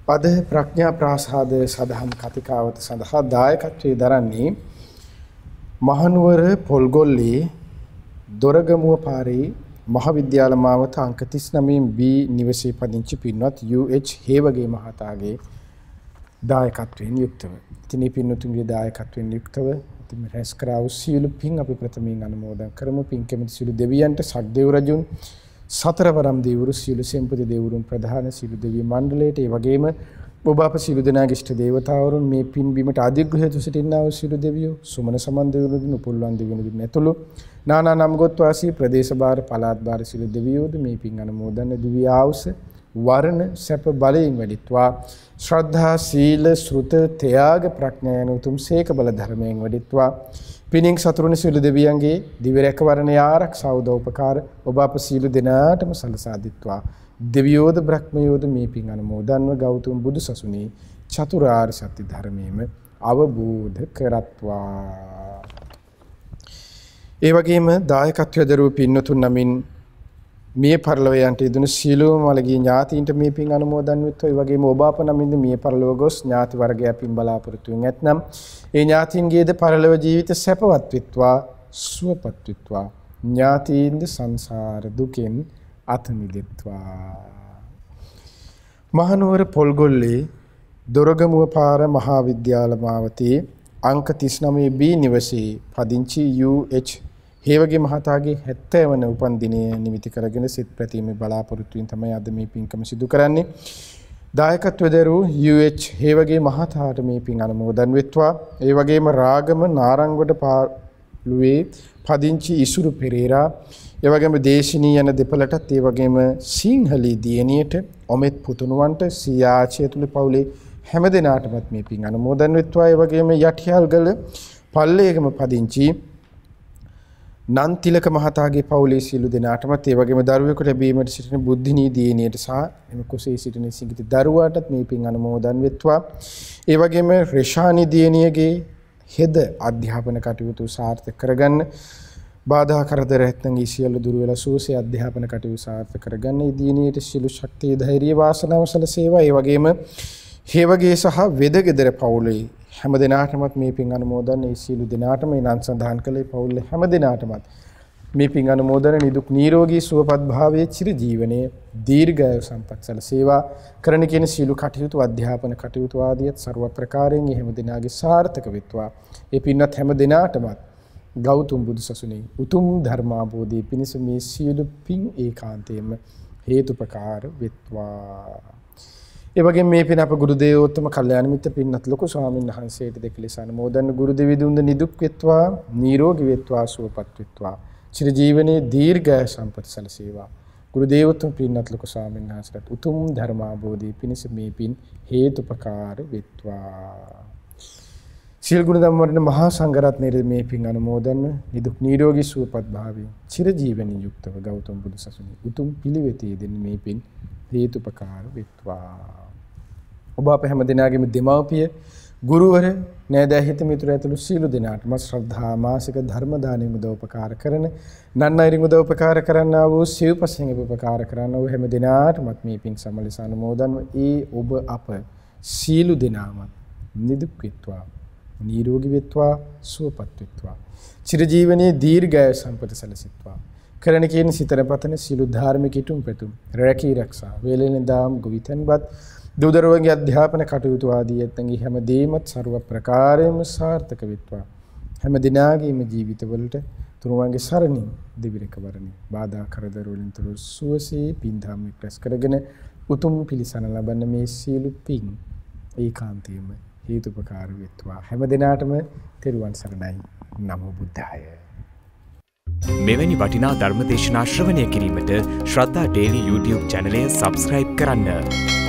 Speaker 1: අද ප්‍රඥා ප්‍රාසාද සදහම් කතිකාවත සඳහා දායකත්වයේ දරන්නේ මහනුවර පොල්ගොල්ලේ දොරගමුව පාරේ මහාවිද්‍යාල මාවත අංක 39 B නිවසේ පදිංචි පින්වත් UH හේවගේ මහතාගේ දායකත්වයෙන් යුක්තව. ඉතින් මේ පින්වතුන්ගේ දායකත්වයෙන් යුක්තව ඉතින් රැස් කරා වූ සියලු පින් අපි ප්‍රථමයෙන් අනුමෝදන් කරමු. පින් කැමති සියලු දෙවියන්ට, සක්දේව රජුන්, සතරවරම් දෙවිවරු, සියලු සෙන්පති දෙවිවරුන්, ප්‍රධාන සියලු දෙවි මණ්ඩලයට, ඒ වගේම ඔබ අප සියලු දෙනාගේ ඉෂ්ට දේවතාවරුන්, මේ පින් බිමට අධිග්‍රහීත සිටින්නා වූ සියලු දෙවියෝ, සුමන සමන් දෙවිවරුන්, උපුල්වන් දෙවිවරුන් ඇතුළු නානා නම් ගොත් වාසී ප්‍රදේශ බාර පළාත් බාර සියලු දෙවියෝද මේ පින් අනුමෝදන් දිව්‍ය ආවුස වරණ සැප බලයෙන් වැඩිත්වා. ශ්‍රද්ධා සීල ශ්‍රුත ත්‍යාග ප්‍රඥා යන උතුම් සේක බල ධර්මයෙන් වැඩිත්වා. පිනින් සතුරුනි සියලු දෙවියන්ගේ දිව්‍ය රැකවරණේ ආරක්ෂාව උපකාර ඔබ අප සියලු දෙනාටම සලසා දිත්වා. දෙවියෝද බ්‍රහ්මයෝද මේ පින් අනුමෝදන්ව ගෞතම බුදු සසුනේ චතුරාර්ය සත්‍ය ධර්මයේම අවබෝධ කරත්වා. ඒ වගේම දායකත්වයේ දරූ පින්නතුන් නමින් මිය පරලොව යන්ට යෙදුණු සියලුම මළගිය ඥාතීන්ට මේ පින් අනුමෝදන් වෙත්වා. ඒ වගේම ඔබ අප නමින්ද මිය පරලොව ගොස් ඥාති වර්ගය පින් බලාපොරොත්තු වෙන ඇතනම් ඒ ඥාතීන්ගේද පරලොව ජීවිත සැපවත් වෙත්වා, සුවපත් වෙත්වා. ඥාතීන්ද සංසාර දුකෙන් අත මිදෙත්වා. මහනුවර පොල්ගොල්ලේ දොරගමුව පාර මහා විද්‍යාල මාවතේ අංක 39 B නිවසේ පදිංචි UH හේවගේ මහතාගේ 70 වන උපන් දිනය නිමිති කරගෙන සිත ප්‍රතිමේ බලාපොරොත්තු වෙන තමයි අද මේ පින්කම සිදු කරන්නේ. දායකත්වයේ දරූ UH හේවගේ මහතාට මේ පින් අනුමෝදන් වෙත්වා. ඒ වගේම රාගම නාරංගොඩ පාළුවේ පදිංචි ඉසුරු පෙරේරා, ඒ වගේම දේශිනී යන දෙපළටත්, ඒ වගේම සිංහලී දියණියට, ඔමෙත් පුතුණුවන්ට, සියාචිය තුල පවුලේ හැම දිනාටමත් මේ පින් අනුමෝදන් වෙත්වා. ඒ වගේම යටිහල්ගල පල්ලේගම පදිංචි නන්තිලක මහතාගේ පවුලේ සියලු දෙනාටමත්, ඒ වගේම දරුවෙකුට ලැබීමට සිටින බුද්ධිනී දියණියට සහ එම කුසේ සිටින සිඟිති දරුවාටත් මේ පින් අනුමෝදන් වෙත්වා. ඒ වගේම රේෂානි දියණියගේ හෙද අධ්‍යාපන කටයුතු සාර්ථක කරගන්න, බාධා කරදර නැත්නම් සියලු දුර වෙලා සුවසේ අධ්‍යාපන කටයුතු සාර්ථක කරගන්න ඒ දියණියට සියලු ශක්තිය ධෛර්ය වාසනාව සැලසේවා. ඒ වගේම හේවගේ සහ වෙදගෙදර පවුලේ හැම දිනාටමත් මේ පින් අනුමෝදන්, ඒ සියලු දිනාටම මේ නම් සඳහන් කළේ පවුලේ හැම දිනාටමත් මේ පින් අනුමෝදන නිදුක් නිරෝගී සුවපත් භාවයේ චිර ජීවනයේ දීර්ඝායු සම්පත් සැලසේවා. කරන කියන සියලු කටයුතු අධ්‍යාපන කටයුතු ආදියත් ਸਰව ප්‍රකාරයෙන් හැම දිනාගේ සාර්ථක වෙත්වා. ඒ පින්වත් හැම දිනාටමත් ගෞතම බුදු සසුනේ උතුම් ධර්මාභෝධී පිණිස මේ සියලු පින් ඒකාන්තයෙන්ම හේතුපකාර වෙත්වා. ඒ වගේම මේ පින අප ගුරු දේවෝත්තම කල්යාණ මිත්‍ර පින්වත් ලොකු ස්වාමීන් වහන්සේට දෙකලෙස අනුමෝදන් ගුරු දෙවිඳුන්ද නිදුක් වෙත්වා, නිරෝගී වෙත්වා, සුවපත් වෙත්වා. චිර ජීවනයේ දීර්ඝායු සම්පත සැලසේවා. ගුරු දේවෝත්තම පින්වත් ලොකු ස්වාමීන් වහන්සේට උතුම් ධර්මාභෝධී පිණිස මේ පින් හේතුපකාර වෙත්වා. සියලු ගුණ ධම්ම මහා සංඝරත්නයේ මේ පින් අනුමෝදන්ව නිදුක් නිරෝගී සුවපත් භාවයෙන් චිර ජීවනයේ යුක්තව ගෞතම බුදු සසුනේ උතුම් පිළිවෙතේ දෙන මේ පින් හේතුපකාර වෙත්වා. ඔබ අප හැම දිනාගේම දෙමව්පිය, ගුරුවර, නෑදෑ මිතුරු ඇතුළු සියලු දෙනාටම ශ්‍රද්ධා මාසික ධර්ම දානෙම උපකාර කරන, නන්නයිරින් උපකාර කරන්නා වූ සිව්පසෙන් උපකාර කරන්නා වූ හැම දිනාටමත් මේ පින් සමලස අනුමෝදන්ව ඒ ඔබ අප සියලු දෙනාමත් නිදුක් වෙත්වා, නිරෝගී වෙත්වා, සුවපත් වෙත්වා. චිර ජීවනයේ දීර්ඝායු සම්පත සැලසෙත්වා. කරන කියන සිතන පතන සිළු ධාර්මික ඉටුම් පැතුම් රැකී රක්ෂා වේලෙන දාම් ගොවිතැන්පත් දූදරුවන්ගේ අධ්‍යාපන කටයුතු ආදී ඇත්තන්ගේ හැම දෙයක්මත් ਸਰව ප්‍රකාරයෙන්ම සාර්ථක වෙත්වා. හැම දිනාගේම ජීවිතවලට තුරුවන්ගේ සරණින් දිවිරක වරණි බාධා කරදර වලින් තුරු සුවසේ පින්ධම් එක්රැස් කරගෙන උතුම් පිළිසන ලබන්න මේ සීලු පින් ඒකාන්තයෙන්ම හේතුපකාර වෙත්වා. හැම දිනාටම තෙරුවන් සරණයි. නමෝ බුද්ධාය.
Speaker 3: මෙවැනි වටිනා ධර්මදේශනා ශ්‍රවණය කිරීමට ශ්‍රද්ධා ඩේලි YouTube චැනලය සබස්ක්‍රයිබ් කරන්න.